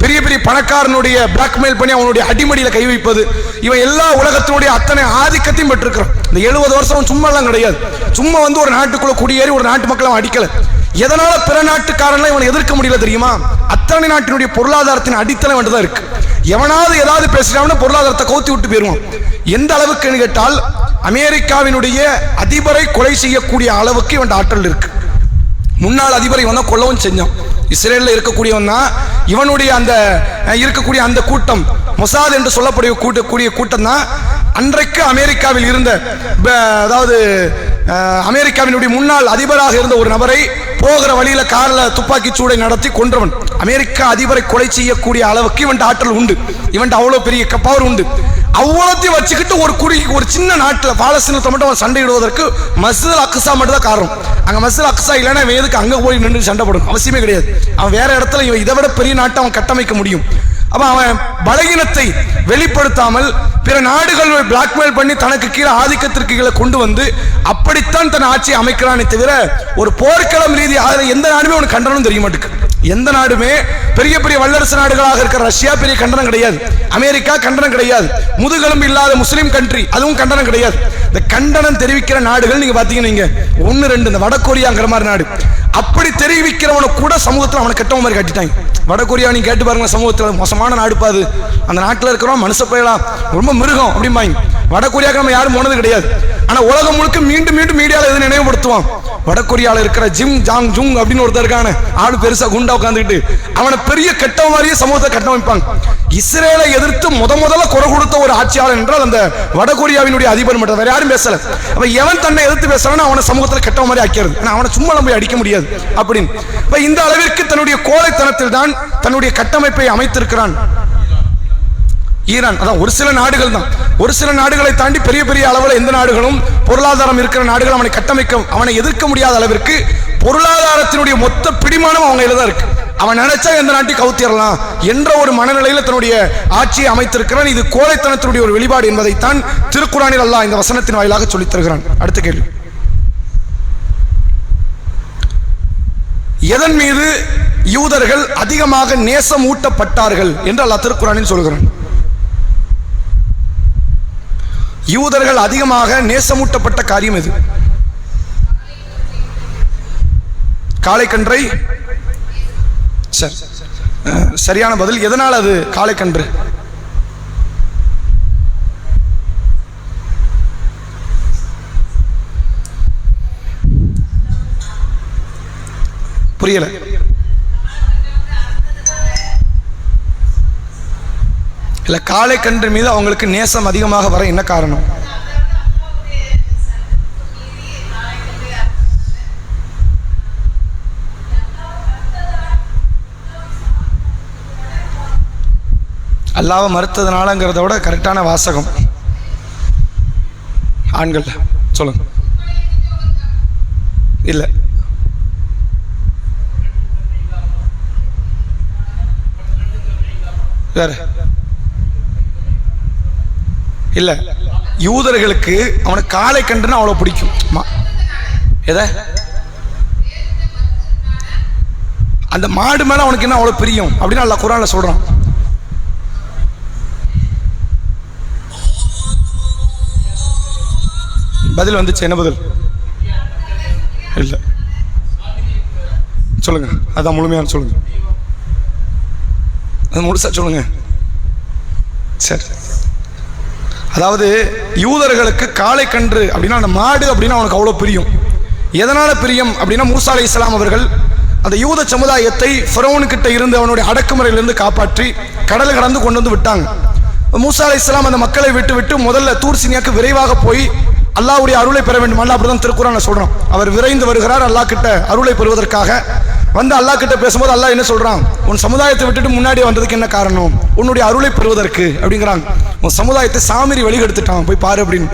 பெரிய பெரிய பணக்காரனுடைய பிளாக்மெயில் பண்ணி அவனுடைய அடிமடியில கை வைப்பது, இவன் எல்லா உலகத்தினுடைய அத்தனை ஆதிக்கத்தையும் பெற்றிருக்கிறான். இந்த 70 வருஷம் சும்மா எல்லாம் கிடையாது. சும்மா வந்து ஒரு நாட்டுக்குள்ள குடியேறி ஒரு நாட்டு மக்களை அடிக்கல. எதனால பிற நாட்டுக்காரன் இவனை எதிர்க்க முடியல தெரியுமா? அத்தனை நாட்டினுடைய பொருளாதாரத்தின் அடித்தளம் வேண்டுதான் இருக்கு. எவனாவது ஏதாவது பேசுறாங்கன்னா பொருளாதாரத்தை கவுத்தி விட்டு போயிருவான். எந்த அளவுக்கு கேட்டால், அமெரிக்காவினுடைய அதிபரை கொலை செய்யக்கூடிய அளவுக்கு இவன் ஆற்றல் இருக்கு. முன்னாள் அதிபரை வந்தா கொல்லவும் செஞ்சான். இஸ்ரேலில் இருக்கக்கூடியவன் தான். இவனுடைய அந்த இருக்கக்கூடிய அந்த கூட்டம், மொசாத் என்று சொல்லக்கூடிய கூட்டம் தான் அன்றைக்கு அமெரிக்காவில் இருந்த, அதாவது அமெரிக்காவினுடைய முன்னாள் அதிபராக இருந்த ஒரு நபரை போகிற வழியில கார்ல துப்பாக்கி சூடை நடத்தி கொன்றவன். அமெரிக்கா அதிபரை கொலை செய்யக்கூடிய அளவுக்கு இவன் ஆற்றல் உண்டு, இவன் அவ்வளவு பெரிய பவர் உண்டு. அவ்வளோத்தையும் வச்சுக்கிட்டு ஒரு சின்ன நாட்டில் பாலஸ்தீனத்தை மட்டும் அவன் சண்டையிடுவதற்கு மஸ்ஜித் அக்ஸா மட்டும் தான் காரணம். அங்க மஸ்ஜித் அக்ஸா இல்லைன்னா இவன் எதுக்கு அங்க போய் நின்று சண்டை போடும்? அவசியமே கிடையாது. அவன் வேற இடத்துல இவன் இதை விட பெரிய நாட்டை அவன் கட்டமைக்க முடியும். அப்ப அவன் பலகீனத்தை வெளிப்படுத்தாமல் பிற நாடுகள் பிளாக்மெயில் பண்ணி தனக்கு கீழே ஆதிக்கத்திற்கு கீழே கொண்டு வந்து அப்படித்தான் தன் ஆட்சியை அமைக்கிறானே தவிர ஒரு போர்க்களம் ரீதியாக எந்த நாடுமே அவனுக்கு கண்டனம் தெரிய மாட்டேங்குது. எந்த நாடுமே பெரிய பெரிய வல்லரசு நாடுகளாக இருக்கிற ரஷ்யா பெரிய கண்டனம் கிடையாது, அமெரிக்கா கண்டனம் கிடையாது, முதுகெலும்பு இல்லாத முஸ்லீம் கண்ட்ரி அதுவும் கண்டனம் கிடையாது. இந்த கண்டனம் தெரிவிக்கிற நாடுகள் நீங்க பாத்தீங்கன்னா நீங்க 1-2 இந்த வடகொரியாங்கிற மாதிரி நாடு, அப்படி தெரிவிக்கிறவனை கூட சமூகத்தில் அவனை கெட்டவன் மாதிரி கட்டிட்டாங்க. வடகொரியா நீங்க கேட்டு பாருங்க, சமூகத்தில் மோசமான நாடு பாது, அந்த நாட்டில் இருக்கிறவன் மனுஷ பயலாம் ரொம்ப மிருகம் அப்படிம்பாங்க. வடகொரியாவுக்கு நம்ம யாரும் போனது கிடையாது. ஆனா உலகம் முழுக்க மீண்டும் மீண்டும் மீடியாவில் எது நினைவுபடுத்துவான், வடகொரியாவில் இருக்கிற ஜிம் ஜாங் ஜுங் அப்படின்னு ஒருத்தர் இருக்கான, ஆளு பெருசா குண்டா உட்காந்துக்கிட்டு அவனை பெரிய கெட்ட மாதிரியே சமூகத்தை கட்டமைப்பாங்க. இஸ்ரேலை எதிர்த்து முதல்ல குறை கொடுத்த ஒரு ஆட்சியாளர் என்றால் அந்த வடகொரியாவினுடைய அதிபர் மட்டும், வேற யாரும் பேசல. அப்ப எவன் தன்னை எதிர்த்து பேசுறான்னு அவனை சமூகத்தில் கெட்ட மாதிரி ஆக்கிறது, அவனை சும்மா நம்ம அடிக்க முடியாது அப்படின்னு. இந்த அளவிற்கு தன்னுடைய கோழைத்தனத்தில் தான் தன்னுடைய கட்டமைப்பை அமைத்திருக்கிறான் ஈரான். அதான் ஒரு சில நாடுகள் தான், ஒரு சில நாடுகளை தாண்டி பெரிய பெரிய அளவில் எந்த நாடுகளும் பொருளாதாரம் இருக்கிற நாடுகள் அவனை கட்டமைக்க, அவனை எதிர்க்க முடியாத அளவிற்கு பொருளாதாரத்தினுடைய மொத்த பிடிமானம் அவங்க தான் இருக்கு. அவன் நினைச்சா எந்த நாட்டை கவுத்திரலாம் என்ற ஒரு மனநிலையில் தன்னுடைய ஆட்சியை அமைத்திருக்கிறான். இது கோழைத்தனத்தினுடைய ஒரு வெளிப்பாடு என்பதைத்தான் திருக்குரானில் அல்லாஹ் இந்த வசனத்தின் வாயிலாக சொல்லித் தருகிறான். அடுத்த கேள்வி, எதன் மீது யூதர்கள் அதிகமாக நேசம் ஊட்டப்பட்டார்கள் என்று அல்லாஹ் திருக்குர்ஆனில் சொல்கிறான். யூதர்கள் அதிகமாக நேசமூட்டப்பட்ட காரியம் எது? காளைக்கன்றை. சரியான பதில். எதனால் அது காளைக்கன்று? புரியல. இல்ல, காளைக்கன்று மீது அவங்களுக்கு நேசம் அதிகமாக வர என்ன காரணம்? அல்லாஹ்வை மறுத்ததுனாலங்கிறத விட கரெக்டான வாசகம் ஆண்கள் சொல்லுங்க. இல்ல, வேற இல்ல. யூதர்களுக்கு அவனுக்கு காளைக்கன்றுன்னு அவ்வளவு பிடிக்கும். எதை? அந்த மாடு மேல அவனுக்கு என்ன அவ்வளவு பிரியம் அப்படின்னு அல்லாஹ் குர்ஆன்ல சொல்றான். பதில் வந்துச்சு. என்ன பதில்? இல்ல, சொல்லுங்க. அதான் முழுமையான சொல்லுங்க. அது முழுசா சொல்லுங்க. சரி. அதாவது யூதர்களுக்கு காளைக்கன்று அப்படின்னா அந்த மாடு அப்படின்னா அவனுக்கு அவ்வளோ பிரியம். எதனால பிரியம் அப்படின்னா மூசா அலைஹிஸ்ஸலாம் அவர்கள் அந்த யூத சமுதாயத்தை ஃபிரௌன்கிட்ட இருந்து அவனுடைய அடக்குமுறையிலிருந்து காப்பாற்றி கடல் கடந்து கொண்டு வந்து விட்டாங்க. மூசா அலைஹிஸ்ஸலாம் அந்த மக்களை விட்டு முதல்ல தூர் சீனியாக்கு விரைவாக போய் அல்லாஹ்வுடைய அருளை பெற வேண்டும். அல்லாஹ் அப்படிதான் திருக்குர்ஆன்ல சொல்றான். அவர் விரைந்து வருகிறார் அல்லாஹ் கிட்ட அருளை பெறுவதற்காக. வந்து அல்லாஹ் கிட்ட பேசும்போது அல்லாஹ் என்ன சொல்றான்? உன் சமுதாயத்தை விட்டுட்டு முன்னாடி வந்ததுக்கு என்ன காரணம்? உன்னுடைய அருளை பெறுவதற்கு அப்படிங்கிறாங்க. உன் சமுதாயத்தை சாமிரி வழிகெடுத்துட்டான், போய் பாரு அப்படின்னு.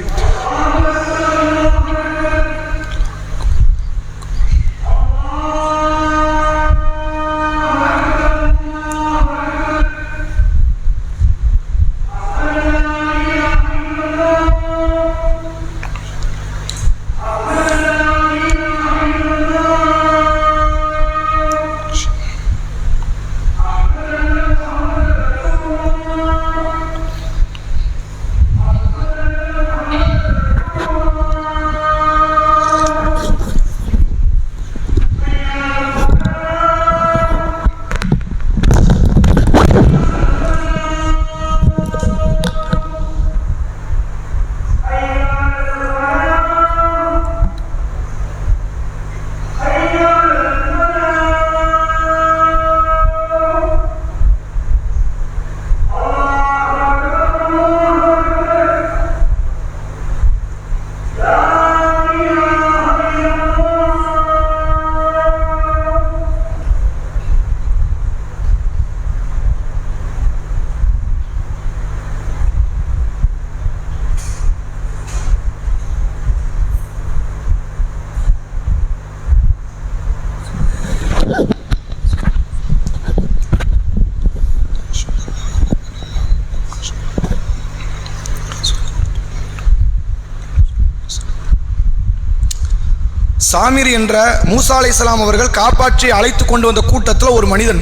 சாமிரி என்ற மூசா அலைஹிஸ்ஸலாம் அவர்கள் காப்பாற்றி அழைத்து கொண்டு வந்த கூட்டத்தில் ஒரு மனிதன்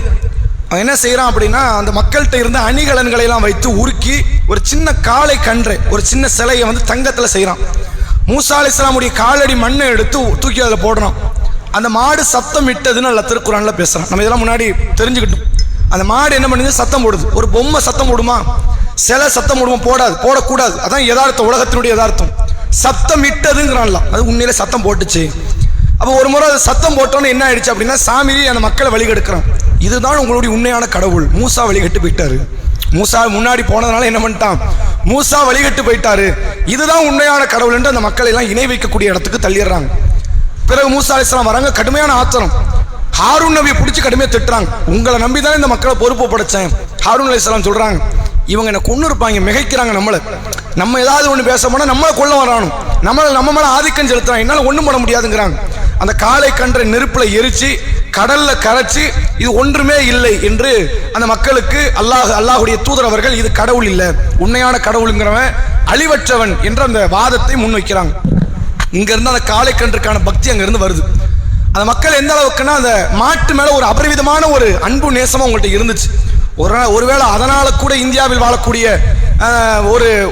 அவன் என்ன செய்யறான் அப்படின்னா, அந்த மக்கள்கிட்ட இருந்த அணிகலன்களை எல்லாம் வைத்து உருக்கி ஒரு சின்ன காளை கன்றை, ஒரு சின்ன சிலையை வந்து தங்கத்தில் செய்யறான். மூசா அலைஹிஸ்ஸலாமுடைய காலடி மண்ணை எடுத்து தூக்கி அதில் போடுறான். அந்த மாடு சத்தம் இட்டதுன்னு அல்லாஹ் திருக்குர்ஆன்ல பேசுறான். நம்ம இதெல்லாம் முன்னாடி தெரிஞ்சுக்கிட்டோம். அந்த மாடு என்ன பண்ணுது? சத்தம் போடுது. ஒரு பொம்மை சத்தம் போடுமா? சிலை சத்தம் போடுமா? போடாது, போடக்கூடாது. அதான் யதார்த்தம், உலகத்தினுடைய யதார்த்தம். சத்தம் இட்டதுங்கிறான்ல, அது உண்மையிலே சத்தம் போட்டுச்சு. அப்போ ஒரு முறை அது சத்தம் போட்டோன்னு என்ன ஆயிடுச்சு அப்படின்னா, சாமிரி அந்த மக்களை வழிகெடுக்கிறான். இதுதான் உங்களுடைய உண்மையான கடவுள். மூசா வழிகட்டு போயிட்டாரு. மூசா முன்னாடி போனதுனால என்ன பண்ணிட்டான்? மூசா வழிகட்டு போயிட்டாரு. இதுதான் உண்மையான கடவுள் என்று அந்த மக்களை எல்லாம் இணை வைக்கக்கூடிய இடத்துக்கு தள்ளிடுறாங்க. பிறகு மூசா அலைஹிஸ்ஸலாம் வராங்க. கடுமையான ஆத்திரம். ஹாரூன் நபியை பிடிச்சி கடுமையாக திட்டுறாங்க. உங்களை நம்பி தானே இந்த மக்களை பொறுப்பு படைச்சேன். ஹாரூன் அலைஹிஸ்ஸலாம் சொல்றாங்க, இவங்க என்ன கொண்டு இருப்பாங்க, மிகைக்கிறாங்க நம்மளை. நம்ம ஏதாவது ஒன்று பேச போனால் நம்மளை கொள்ள வரானும், நம்ம மேலே ஆதிக்கம் செலுத்துறாங்க, என்னால் ஒன்றும் பண்ண முடியாதுங்கிறாங்க. அந்த காளை கன்றை நெருப்பில் எரிச்சு கடல்ல கரைச்சி இது ஒன்றுமே இல்லை என்று அந்த மக்களுக்கு அல்லாஹுடைய தூதர் அவர்கள் இது கடவுள் இல்லை, உண்மையான கடவுளுங்கிறவன் அழிவற்றவன் என்ற அந்த வாதத்தை முன்வைக்கிறாங்க. இங்க இருந்து அந்த காளை கன்றுக்கான பக்தி அங்கிருந்து வருது. அந்த மக்கள் எந்த அளவுக்குன்னா அந்த மாட்டு மேல ஒரு அபரிவிதமான ஒரு அன்பு நேசமும் அவங்கள்ட்ட இருந்துச்சு. ஒருவேளை அதனால கூட இந்தியாவில் வாழக்கூடிய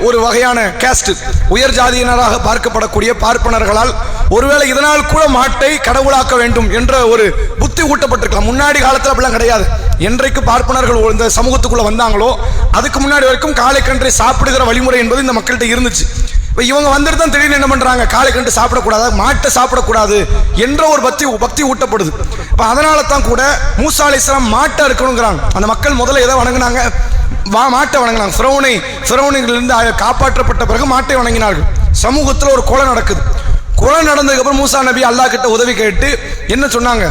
ஒரு வகையான கேஸ்ட், உயர் ஜாதியினராக பார்க்கப்படக்கூடிய பார்ப்பனர்களால் ஒருவேளை இதனால் கூட மாட்டை கடவுளாக்க வேண்டும் என்ற ஒரு புத்தி ஊட்டப்பட்டிருக்கலாம். முன்னாடி காலத்தில் அப்படிலாம் கிடையாது. என்றைக்கு பார்ப்பனர்கள் இந்த சமூகத்துக்குள்ள வந்தாங்களோ அதுக்கு முன்னாடி வரைக்கும் காளைக்கன்றை சாப்பிடுகிற வழிமுறை என்பது இந்த மக்கள்கிட்ட இருந்துச்சு. இப்போ இவங்க வந்துட்டு தான் திடீர்னு என்ன பண்றாங்க, காளைக்கன்று சாப்பிடக்கூடாது, மாட்டை சாப்பிடக்கூடாது என்ற ஒரு பக்தி ஊட்டப்படுது. இப்போ அதனால தான் கூட மூசா அலைஹிஸ்ஸலாம் மாட்டை இருக்கணுங்கிறாங்க. அந்த மக்கள் முதல்ல எதை வணங்கினாங்க, மாட்டை வணங்கினாங்க. ஃபிரௌனிலிருந்து காப்பாற்றப்பட்ட பிறகு மாட்டை வணங்கினார்கள். சமூகத்தில் ஒரு கொலை நடக்குது. கொலை நடந்ததுக்கு அப்புறம் மூசா நபி அல்லாஹ் கிட்ட உதவி கேட்டு என்ன சொன்னாங்க,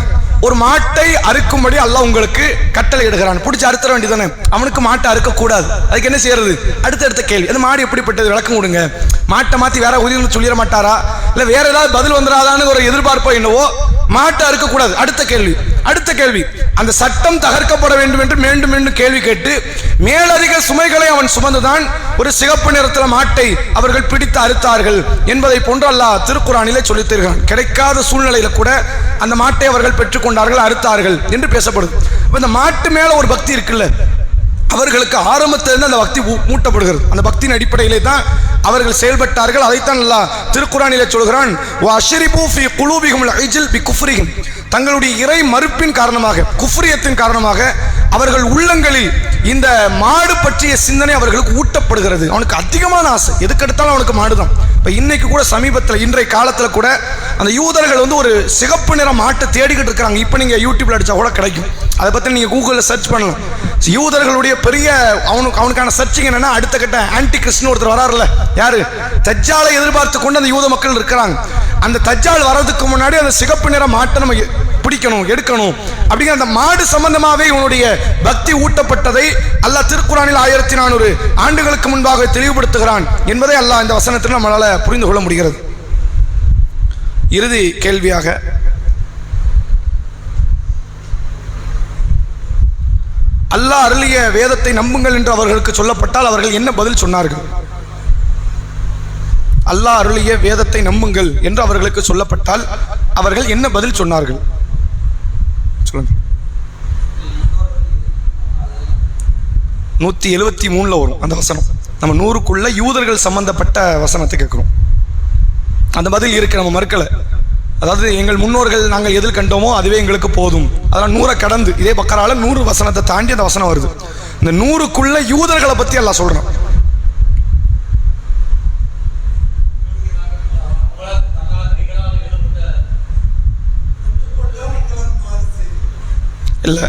ஒரு மாட்டை அறுக்கும்படி அல்லாஹ் உங்களுக்கு கட்டளை இடுகிறான், பிடிச்சி அறுத்தர வேண்டியதானே. அவனுக்கு மாட்டை அறுக்க கூடாது, அதுக்கு என்ன செய்யறது? அடுத்த கேள்வி, அந்த மாடு எப்படிப்பட்டது, விளக்கம் கொடுங்க. மாட்டை மாத்தி வேற உயிரினு சொல்லிட மாட்டாரா, இல்ல வேற ஏதாவது பதில் வந்துடாதான்னு ஒரு எதிர்பார்ப்போ என்னவோ. மாட்டை அறுக்க கூடாது. அடுத்த கேள்வி, அந்த சட்டம் தகர்க்கப்பட வேண்டும் என்று மீண்டும் மீண்டும் கேள்வி கேட்டு மேலதிக சுமைகளை அவன் சுமந்துதான் ஒரு சிகப்பு நிறத்தில் மாட்டை அவர்கள் பிடித்து அறுத்தார்கள் என்பதை போன்று அல்லாஹ் திருக்குர்ஆனிலே சொல்லித் தருகிறான். கிடைக்காத சூழ்நிலையில கூட அந்த மாட்டை அவர்கள் பெற்றுக்கொண்டார்கள், அறுத்தார்கள் என்று பேசப்படுது. இந்த மாட்டு மேல ஒரு பக்தி இருக்குல்ல, அவர்களுக்கு ஆரம்பத்திலிருந்து அந்த பக்தி மூட்டப்படுகிறது. அந்த பக்தியின் அடிப்படையிலே தான் அவர்கள் செயல்பட்டார்கள். அதைத்தான் அல்லாஹ் திருக்குர்ஆனிலே சொல்கிறான், வஅஷ்ரிபு ஃபீ குலூபிஹிம் அல்-இஜ்ல் பிகுஃப்ரிஹிம். தங்களுடைய இறை மறுப்பின் காரணமாக, குஃப்ரியத்தின் காரணமாக அவர்கள் உள்ளங்களில் இந்த மாடு பற்றிய சிந்தனை அவர்களுக்கு ஊட்டப்படுகிறது. அவனுக்கு அதிகமான ஆசை, எதுக்கெடுத்தாலும் அவனுக்கு மாடுதான். இப்போ இன்னைக்கு கூட சமீபத்தில் இன்றைய காலத்தில் கூட அந்த யூதர்கள் ஒரு சிகப்பு நிற மாட்டை தேடிக்கிட்டு இருக்கிறாங்க. இப்போ நீங்கள் யூடியூப்ல அடிச்சா கூட கிடைக்கும். அதை பற்றி நீங்கள் கூகுளில் சர்ச் பண்ணலாம். யூதர்களுடைய பெரிய அவனுக்கான சர்ச்சிங் என்னன்னா, அடுத்த கட்ட ஆன்டி கிறிஸ்டின் ஒருத்தர் வராருல, யாரு, தஜ்ஜாலை எதிர்பார்த்து கொண்டு அந்த யூத மக்கள் இருக்கிறாங்க. அந்த தஜ்ஜால் வர்றதுக்கு முன்னாடி அந்த சிகப்பு நிற மாட்டை நம்ம பிடிக்கணும், எடுக்கணும் அப்படிங்கிற அந்த மாடு சம்பந்தமாகவே இவனுடைய பக்தி ஊட்டப்பட்டதை அல்லாஹ் திருக்குர்ஆனில் 1400 ஆண்டுகளுக்கு முன்பாக தெளிவுபடுத்துகிறான் என்பதை அல்லாஹ் இந்த வசனத்தில் நம்மளால புரிந்து கொள்ள முடிகிறது. இறுதி கேள்வியாக, அல்லாஹ் அருளிய வேதத்தை நம்புங்கள் என்று அவர்களுக்கு சொல்லப்பட்டால் அவர்கள் என்ன பதில் சொன்னார்கள்? அல்லாஹ் அருளிய வேதத்தை நம்புங்கள் என்று அவர்களுக்கு சொல்லப்பட்டால் அவர்கள் என்ன பதில் சொன்னார்கள்? சொல்லுங்க. 173 வரும் அந்த வசனம். நம்ம 100க்குள்ள யூதர்கள் சம்பந்தப்பட்ட வசனத்தை கேட்கிறோம். அந்த பதில் இருக்கு, நம்ம மறுக்கல. அதாவது எங்கள் முன்னோர்கள் நாங்கள் எதில் கண்டோமோ அதுவே எங்களுக்கு போதும். அதெல்லாம் 100 கடந்து இதே பக்கரால 100 வசனத்தை தாண்டி அந்த வசனம் வருது. இந்த 100க்குள்ள யூதர்களை பத்தி அல்லாஹ் சொல்றான். இல்ல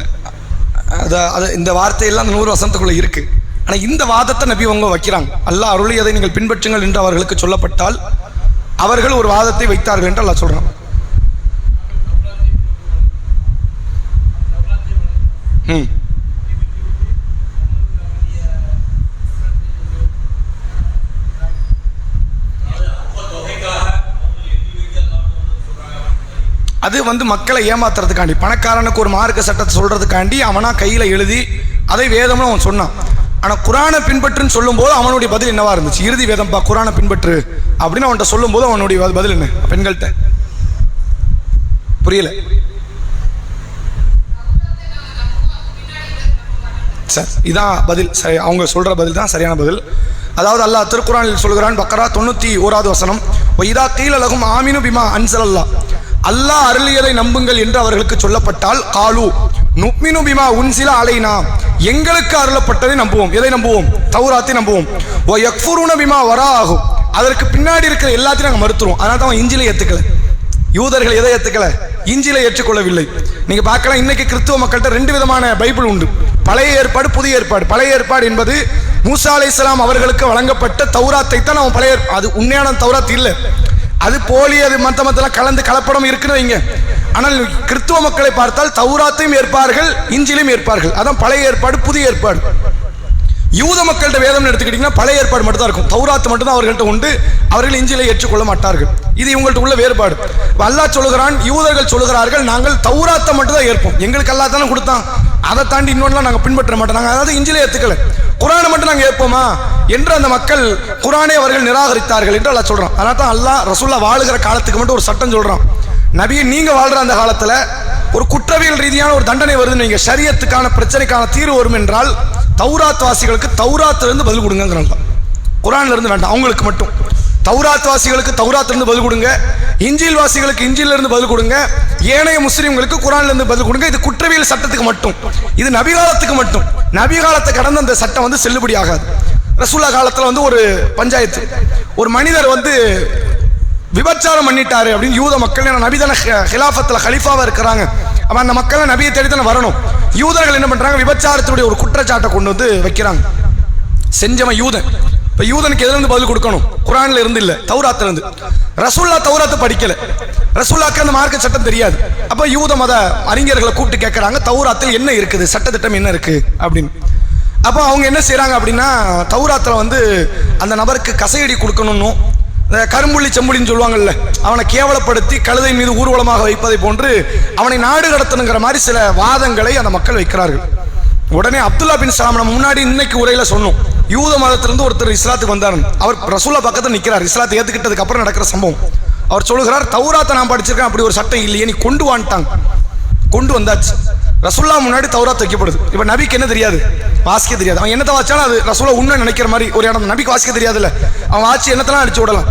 அது இந்த வார்த்தையெல்லாம் அந்த 100 வசனத்துக்குள்ள இருக்கு. ஆனா இந்த வாதத்தை நபி அவங்க வைக்கிறாங்க. அல்லாஹ் அருளியதை நீங்கள் பின்பற்றுங்கள் என்று அவர்களுக்கு சொல்லப்பட்டால் அவர்கள் ஒரு வாதத்தை வைத்தார்கள் என்று அல்லாஹ் சொல்றான். அது மக்களை ஏமாத்துறதுக்காண்டி, பணக்காரனுக்கு ஒரு மார்க்க சட்டத்தை சொல்றதுக்காண்டி அவனா கையில எழுதி அதை வேதம்னு அவன் சொன்னான். ஆனா குரானை பின்பற்றுன்னு சொல்லும் போது அவனுடைய பதில் என்னவா இருந்துச்சு? இறுதி வேதம் பா, குரானை பின்பற்று அப்படின்னு அவன்கிட்ட சொல்லும் போது அவனுடைய பதில் என்ன? பெண்கள்கிட்ட புரியல சார், இதான் பதில். சரி, அவங்க சொல்ற பதில் தான் சரியான பதில். அதாவது அல்லாஹ் திருக்குர்ஆனில் சொல்கிறான், பக்கரா 91வது வசனம், இதா கீல லகும் ஆமினு பிமா அன்ஸலல்லாஹ். அல்லாஹ் அருளியதை நம்புங்கள் என்று அவர்களுக்கு சொல்லப்பட்டால், காலு நுக்மினு பிமா உன்சில அலைனா, எங்களுக்கு அருளப்பட்டதை நம்புவோம். எதை நம்புவோம்? தௌராத்தை நம்புவோம். ஓ யக்ஃபுருன பிமா வராஹு, அதற்கு பின்னாடி இருக்கிற எல்லாத்தையும் நாங்கள் மறுத்துருவோம். அதனால தான் இஞ்சிலை ஏத்துக்கல. யூதர்கள் எதை ஏத்துக்கல? இஞ்சிலை ஏற்றுக்கொள்ளவில்லை. நீங்க பார்க்கலாம், இன்னைக்கு கிறிஸ்துவ மக்கள்கிட்ட 2 விதமான பைபிள் உண்டு. பழைய ஏற்பாடு, புதிய ஏற்பாடு. பழைய ஏற்பாடு என்பது மூசா அலைஹிஸ்ஸலாம் அவர்களுக்கு வழங்கப்பட்ட தௌராத்தை தான் அவன் பழைய, அது உண்மையான தௌராத் இல்லை, அது போலி, அது மத்தெல்லாம் கலந்து கலப்படம் இருக்குன்னு வைங்க. ஆனால் கிறிஸ்துவ மக்களை பார்த்தால் தௌராத்தையும் ஏற்பார்கள், இஞ்சிலையும் ஏற்பார்கள். அதான் பழைய ஏற்பாடு, புதிய ஏற்பாடு. யூத மக்கள்கிட்ட வேதம் எடுத்துக்கிட்டீங்கன்னா பழைய ஏற்பாடு மட்டும் தான் இருக்கும், தௌராத் மட்டும் தான் அவர்கள்ட்ட உண்டு. அவர்கள் இஞ்சிலை ஏற்றுக்கொள்ள மாட்டார்கள். இது இவங்கள்ட்ட உள்ள வேறுபாடு. அல்லாஹ் சொல்லுகிறான், யூதர்கள் சொல்லுகிறார்கள், நாங்கள் தௌராத்தை மட்டும் தான் ஏற்போம், எங்களுக்கு அல்லாஹ் தானே கொடுத்தான், அதை தாண்டி இன்னொன்றுலாம் நாங்கள் பின்பற்ற மாட்டோம், நாங்கள் அதாவது இஞ்சிலை ஏற்றுக்கல, குரானை மட்டும் நாங்கள் ஏற்போமா என்று அந்த மக்கள் குரானை அவர்கள் நிராகரித்தார்கள் என்று அல்லாஹ் சொல்றான். அதனால தான் அல்லாஹ் ரசூலுல்லாஹ் வாழுகிற காலத்துக்கு மட்டும் ஒரு சட்டம் சொல்றான், நபியை நீங்க வாழ்ற அந்த காலத்துல ஒரு குற்றவியல் ரீதியான ஒரு தண்டனை வருதுன்னு நீங்க ஷரியத்துக்கான பிரச்சனைக்கான தீர்வு வரும் என்றால் தௌராத் வாசிகளுக்கு தௌராத்துல இருந்து பதில் கொடுங்கிறாங்க. குர்ஆன்ல இருந்து வேண்டாம், அவங்களுக்கு மட்டும். தௌராத் வாசிகளுக்கு தௌராத்துல இருந்து பதில் கொடுங்க, இஞ்சில் வாசிகளுக்கு இஞ்சில இருந்து பதில் கொடுங்க, ஏனைய முஸ்லிம்களுக்கு குர்ஆன்ல இருந்து பதில் கொடுங்க. இது குற்றவியல் சட்டத்துக்கு மட்டும், இது நபி காலத்துக்கு மட்டும். நபி காலத்தை கடந்த அந்த சட்டம் வந்து செல்லுபடி ஆகாது. ரசூல்லா காலத்துல வந்து ஒரு பஞ்சாயத்து, ஒரு மனிதர் வந்து விபச்சாரம் பண்ணிட்டாரு அப்படின்னு யூத மக்கள், நபிதான ஹிலாஃபத்துல கலீஃபாவா இருக்கிறாங்க, அப்ப அந்த மக்கள் நபியை தேடி தானே வரணும். யூதர்கள் என்ன பண்றாங்க, விபச்சாரத்துடைய ஒரு குற்றச்சாட்டை கொண்டு வந்து வைக்கிறாங்க. செஞ்சவன் யூதன். இப்ப யூதனுக்கு எதுல இருந்து பதில் கொடுக்கணும்? குர்ஆன்ல இருந்து இல்ல, தௌராத்துல இருந்து. ரசூல்லா தௌராத்தை படிக்கல, ரசூல்லாக்கு அந்த மார்க்க சட்டம் தெரியாது. அப்ப யூத மத அறிஞர்களை கூப்பிட்டு கேட்கறாங்க, தௌராத்தில் என்ன இருக்குது, சட்டத்திட்டம் என்ன இருக்கு அப்படின்னு. அப்போ அவங்க என்ன செய்யறாங்க அப்படின்னா, தௌராத்துல வந்து அந்த நபருக்கு கசையடி கொடுக்கணும்னு, கரும்புள்ளி செம்புள்ளின்னு சொல்லுவாங்கல்ல, அவனை கேவலப்படுத்தி கழுதை மீது ஊர்வலமாக வைப்பதை போன்று அவனை நாடு கடத்தணுங்கிற மாதிரி சில வாதங்களை அந்த மக்கள் வைக்கிறார்கள். உடனே அப்துல்லா பின் சலாம், நம்ம முன்னாடி இன்னைக்கு உரையில சொன்னோம், யூத மதத்திலிருந்து ஒருத்தர் இஸ்லாத்துக்கு வந்தார். அவர் ரசூல்லா பக்கத்தில் நிற்கிறார், இஸ்லாத்தை ஏத்துக்கிட்டதுக்கு அப்புறம் நடக்கிற சம்பவம். அவர் சொல்லுகிறார், தௌராத்தை நான் படிச்சிருக்கேன், அப்படி ஒரு சட்டம் இல்லையே, நீ கொண்டு வான்ட்டாங்க. கொண்டு வந்தாச்சு, ரசூல்லா முன்னாடி தௌராத் வைக்கப்படுது. இப்ப நபிக்கு என்ன தெரியாது, வாசிக்க தெரியாது. அவன் என்னத்தை வாச்சாலும் அது ரசூலா உண்மை நினைக்கிற மாதிரி ஒரு இடம். நபிக்கு வாசிக்க தெரியாதுல்ல, அவன் வாசி என்னத்தெல்லாம் அடிச்சு விடலாம்.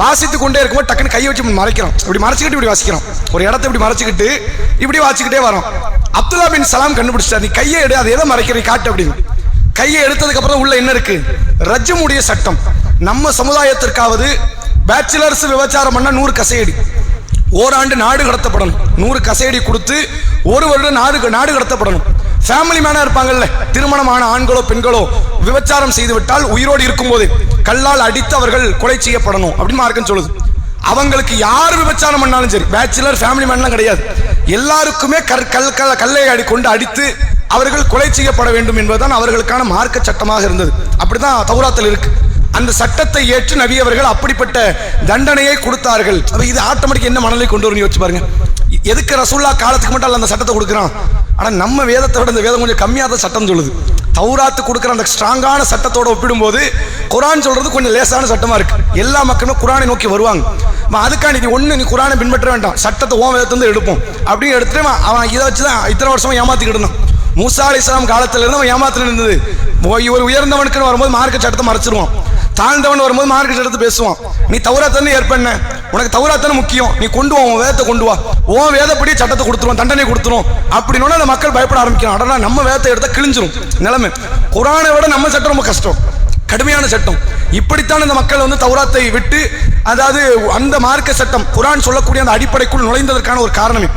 வாசித்து கொண்டே இருக்கும்போது டக்குன்னு கையை வச்சு மறைக்கிறான், இப்படி மறைச்சிக்கிட்டு இப்படி வாசிக்கிறான், ஒரு இடத்தை இப்படி மறைச்சிக்கிட்டு இப்படி வாசிக்கிட்டே வரோம். அப்துல்லா பின் சலாம் கண்டுபிடிச்சார், நீ கையை எடு, அதை எதை மறைக்கிற காட்டு அப்படின்னு. கையை எடுத்ததுக்கு அப்புறம் உள்ள என்ன இருக்கு, ரஜ்ஜமுடைய சட்டம். நம்ம சமுதாயத்திற்காவது பேச்சுலர்ஸ் விபச்சாரம் பண்ணா 100 கசையடி, ஓராண்டு நாடு கடத்தப்படணும். 100 கசையடி கொடுத்து ஒரு வருடம் நாடு கடத்தப்படணும். ஃபேமிலி மேனா இருப்பாங்கல்ல, திருமணமான ஆண்களோ பெண்களோ விபச்சாரம் செய்து விட்டால் உயிரோடு இருக்கும் போது கல்லால் அடித்து அவர்கள் கொலை செய்யப்படணும் அப்படின்னு மார்க்கம் சொல்லுது. அவங்களுக்கு யார் விபச்சாரம் பண்ணாலும் சரி, பேச்சுலர் ஃபேமிலி மேன்லாம் கிடையாது, எல்லாருக்குமே கல்லை கொண்டு அடித்து அவர்கள் கொலை செய்யப்பட வேண்டும் என்பதுதான் அவர்களுக்கான மார்க்க சட்டமாக இருந்தது. அப்படிதான் தௌராத்தில் இருக்கு. அந்த சட்டத்தை ஏற்று நபி அவர்கள் அப்படிப்பட்ட தண்டனையை கொடுத்தார்கள். இது ஆட்டோமேட்டிக் என்ன மனநிலை கொண்டு வரும் யோசிச்சு பாருங்க. எதுக்கு ரசூல்லா காலத்துக்கு மட்டும் அந்த சட்டத்தை கொடுக்குறான்? ஆனா நம்ம வேதத்தை விட இந்த வேதம் கொஞ்சம் கம்மியாக சட்டம் சொல்லுது. தௌராத்து கொடுக்குற அந்த ஸ்ட்ராங்கான சட்டத்தோட ஒப்பிடும்போது குர்ஆன் சொல்றது கொஞ்சம் லேசான சட்டமா இருக்கு. எல்லா மக்களும் குர்ஆனை நோக்கி வருவாங்க. அதுக்காண்டி நீ குர்ஆனை பின்பற்ற வேண்டாம், சட்டத்தை ஓன் வேதத்திலிருந்து எடுப்போம் அப்படின்னு எடுத்துட்டு அவன் இதை வச்சுதான் இத்தனை வருஷமா ஏமாத்திக்கிட்டு இருந்தான். மூசா அலைஹிஸ்ஸலாம் காலத்துல இருந்து அவன் ஏமாத்துல இருந்தது. ஒரு உயர்ந்தவனுக்குன்னு வரும்போது மார்க்க சட்டத்தை மறைச்சிருவான், தாழ்ந்தவன் வரும்போது மார்க்க சட்டத்தை பேசுவான். நீ தௌராத்தை ஏற்பண்ண, உனக்கு தௌராத்தானே முக்கியம், நீ கொண்டு வா, உன் வேதத்தை கொண்டு வா, உன் வேதப்படியே சட்டத்தை கொடுத்துருவோம், தண்டனை கொடுத்துரும் அப்படின்னு அந்த மக்கள் பயப்பட ஆரம்பிக்கிறான். அடனா நம்ம வேதத்தை எடுத்தா கிழிஞ்சிரும் நிலைமை. குர்ஆனை விட நம்ம சட்டம் ரொம்ப கஷ்டம், கடுமையான சட்டம். இப்படித்தான் இந்த மக்கள் வந்து தௌராத்தை விட்டு, அதாவது அந்த மார்க்க சட்டம் குர்ஆன் சொல்லக்கூடிய அந்த அடிப்படைக்குள் நுழைந்ததற்கான ஒரு காரணமே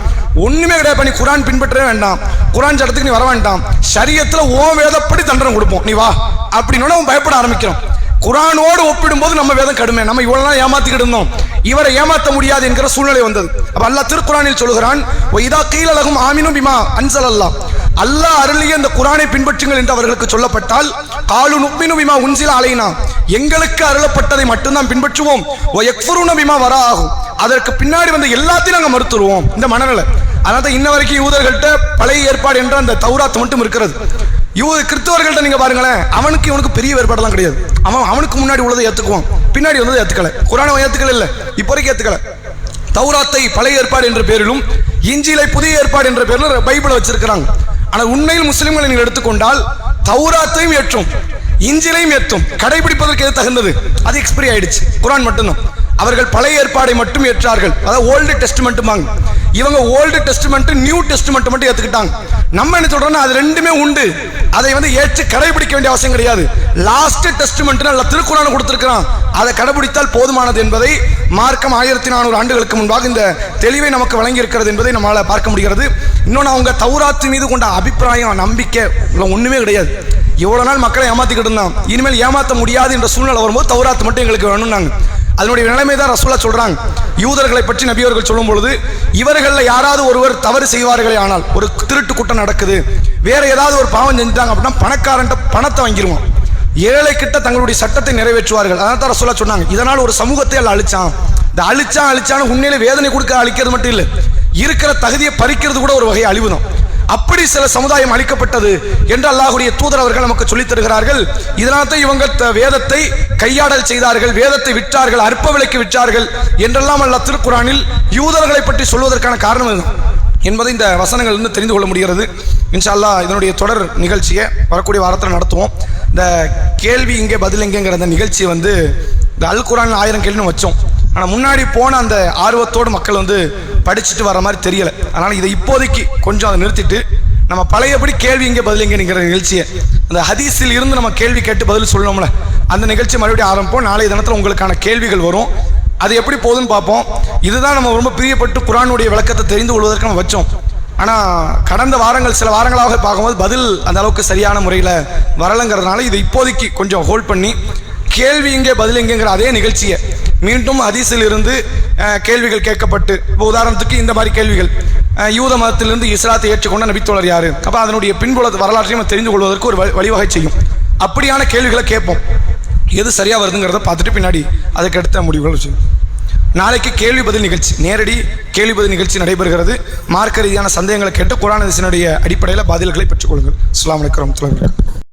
ஒண்ணுமே கிடையாது. நீ குர்ஆன் பின்பற்றவே வேண்டாம், குர்ஆன் சட்டத்துக்கு நீ வர வேண்டாம், ஷரியத்துல ஓ வேதப்படி தண்டனை கொடுப்போம், நீ வா அப்படின்னு அவன் பயப்பட ஆரம்பிக்கிறான். குர்ஆனோடு ஒப்பிடும்போது நம்ம வேதம் கடுமை, நம்ம இவ்வளவு நாள் ஏமாத்திக்கிட்டு இருந்தோம், இவரை ஏமாற்ற முடியாது என்கிற சூழ்நிலை வந்தது. அப்ப அல்லாஹ் திருக்குர்ஆனில் சொல்கிறான், இதா கீல லஹும் ஆமினு பிமா அன்ஸலல்லாஹ், அல்லாஹ் அருளிய இந்த குர்ஆனை பின்பற்றுங்கள் என்று அவர்களுக்கு சொல்லப்பட்டால், காலு நுக்மினு பிமா உன்சில அலைனா, எங்களுக்கு அருளப்பட்டதை மட்டும்தான் பின்பற்றுவோம், வ யக்ஃபுருன பிமா வராஹு, அதற்கு பின்னாடி வந்து எல்லாத்தையும் நாங்கள் மறுத்துருவோம். இந்த மனநிலை. அதனால இன்ன வரைக்கும் யூதர்கள்ட்ட பழைய ஏற்பாடு என்ற அந்த தௌராத் மட்டும் இருக்கிறது. கிறிஸ்தவர்கள்ட்ட நீங்க பாருங்களேன், அவனுக்கு இவனுக்கு பெரிய வேறுபாடெல்லாம் கிடையாது. அவனுக்கு முன்னாடி உள்ளதை ஏத்துக்குவான், பின்னாடி வந்ததை ஏத்துக்கல. குர்ஆனை ஏத்துக்கல, இல்ல இப்போ வரைக்கும் ஏத்துக்கல. தௌராத்தை பழைய ஏற்பாடு என்ற பேரிலும் இஞ்சிலை புதிய ஏற்பாடு என்ற பேரிலும் பைபிளை வச்சிருக்கிறாங்க. ஆனால் உண்மையில் முஸ்லிம்களை நீங்கள் எடுத்துக்கொண்டால் தௌராத்தையும் ஏற்றும் இஞ்சிலையும் ஏற்றும் கடைபிடிப்பதற்கு எது தகுந்தது, அது எக்ஸ்பைரி ஆயிடுச்சு. குர்ஆன் மட்டும்தான். அவர்கள் பழைய ஏற்பாடை மட்டும் ஏற்றார்கள், அதாவது ஓல்டு டெஸ்ட்மெண்ட். இவங்க ஓல்டு டெஸ்ட்மெண்ட் நியூ டெஸ்ட்மெண்ட் மட்டும் ஏத்துக்கிட்டாங்க. நம்ம என்ன சொல்றோம்னா அது ரெண்டுமே உண்டு, அதை வந்து ஏற்று கடைபிடிக்க வேண்டிய அவசியம் கிடையாது. லாஸ்ட் டெஸ்ட்மெண்ட் திருக்குர்ஆன் கொடுத்திருக்கிறான், அதை கடைபிடித்தால் போதுமானது என்பதை மார்க்கம் 1400 ஆண்டுகளுக்கு முன்பாக இந்த தெளிவை நமக்கு வழங்கி இருக்கிறது என்பதை நம்மளால பார்க்க முடிகிறது. இன்னொன்று, அவங்க தௌராத்து மீது கொண்ட அபிப்பிராயம் நம்பிக்கை ஒண்ணுமே கிடையாது. இவ்வளவு நாள் மக்களை ஏமாத்திக்கிட்டு இருந்தான், இனிமேல் ஏமாற்ற முடியாது என்ற சூழ்நிலை வரும்போது தௌராத்து மட்டும் எங்களுக்கு வேணும்னாங்க. அதனுடைய நிலைமை தான் ரசூலா சொல்றாங்க. யூதர்களை பற்றி நபி அவர்கள் சொல்லும் பொழுது, இவர்கள் யாராவது ஒருவர் தவறு செய்வார்களே, ஆனால் ஒரு திருட்டு கூட்டம் நடக்குது, வேற ஏதாவது ஒரு பாவம் செஞ்சாங்க அப்படின்னா பணக்காரன்ட்ட பணத்தை வாங்கிடுவான், ஏழை கிட்ட தங்களுடைய சட்டத்தை நிறைவேற்றுவார்கள். அதனால தான் ரசூலா சொன்னாங்க, இதனால் ஒரு சமூகத்தை அழிச்சான். இந்த அழிச்சான்னு உண்மையிலே வேதனை கொடுக்க அழிக்கிறது மட்டும் இல்லை, இருக்கிற தகுதியை பறிக்கிறது கூட ஒரு வகை அழிவு தான். அப்படி சில சமுதாயம் அளிக்கப்பட்டது என்று அல்லாஹ்வுடைய தூதர் அவர்கள் நமக்கு சொல்லித் தருகிறார்கள். இதனால் தான் இவங்க வேதத்தை கையாடல் செய்தார்கள், வேதத்தை விற்றார்கள், அற்ப விலைக்கு விற்றார்கள் என்றெல்லாம் அல்லாஹ் திருக்குர்ஆனில் யூதர்களை பற்றி சொல்வதற்கான காரணம் இதுதான் என்பதை இந்த வசனங்கள் இருந்து தெரிந்து கொள்ள முடிகிறது. இன்ஷா அல்லாஹ் இதனுடைய தொடர் நிகழ்ச்சியை வரக்கூடிய வாரத்தில் நடத்துவோம். இந்த கேள்வி இங்கே பதில் எங்கேங்கிற அந்த நிகழ்ச்சியை இந்த அல் குர்ஆன் 1000 கேள்வின்னு வச்சோம். ஆனால் முன்னாடி போன அந்த ஆர்வத்தோடு மக்கள் படிச்சுட்டு வர மாதிரி தெரியலை. அதனால் இதை இப்போதைக்கு கொஞ்சம் அதை நிறுத்திட்டு நம்ம பழையபடி கேள்வி இங்கே பதில் எங்கேங்கிற நிகழ்ச்சியை அந்த ஹதீஸில் இருந்து நம்ம கேள்வி கேட்டு பதில் சொல்லணும்ல, அந்த நிகழ்ச்சி மறுபடியும் ஆரம்பிப்போம். நாளைய தினத்தில் உங்களுக்கான கேள்விகள் வரும். அது எப்படி போகுதுன்னு பார்ப்போம். இதுதான் நம்ம ரொம்ப பிரியப்பட்டு குர்ஆனுடைய விளக்கத்தை தெரிந்து கொள்வதற்கு நம்ம வச்சோம். ஆனால் கடந்த வாரங்கள் சில வாரங்களாக பார்க்கும்போது பதில் அந்த அளவுக்கு சரியான முறையில் வரலைங்கிறதுனால இதை இப்போதைக்கு கொஞ்சம் ஹோல்ட் பண்ணி கேள்வி இங்கே பதில் எங்கேங்கிற அதே நிகழ்ச்சியை மீண்டும் ஹதீஸில் இருந்து கேள்விகள் கேட்கப்பட்டு, இப்போ உதாரணத்துக்கு இந்த மாதிரி கேள்விகள், யூத மதத்திலிருந்து இஸ்லாத்தை ஏற்றுக்கொண்ட நபித்தோழர் யாரு, அப்போ அதனுடைய பின்புல வரலாற்றையும் தெரிந்து கொள்வதற்கு ஒரு வழிவகை செய்யும். அப்படியான கேள்விகளை கேட்போம். எது சரியாக வருதுங்கிறத பார்த்துட்டு பின்னாடி அதுக்கு அடுத்த முடிவுகள் வச்சுக்கணும். நாளைக்கு கேள்வி பதில் நிகழ்ச்சி, நேரடி கேள்வி பதில் நிகழ்ச்சி நடைபெறுகிறது. மார்க்க ரீதியான சந்தேகங்களை கேட்டு குர்ஆன் ஹதீஸினுடைய அடிப்படையில் பதில்களை பெற்றுக்கொள்ளுங்கள். அஸ்ஸலாமு அலைக்கும் வரஹ்மத்துல்லாஹி வபரகாத்துஹு.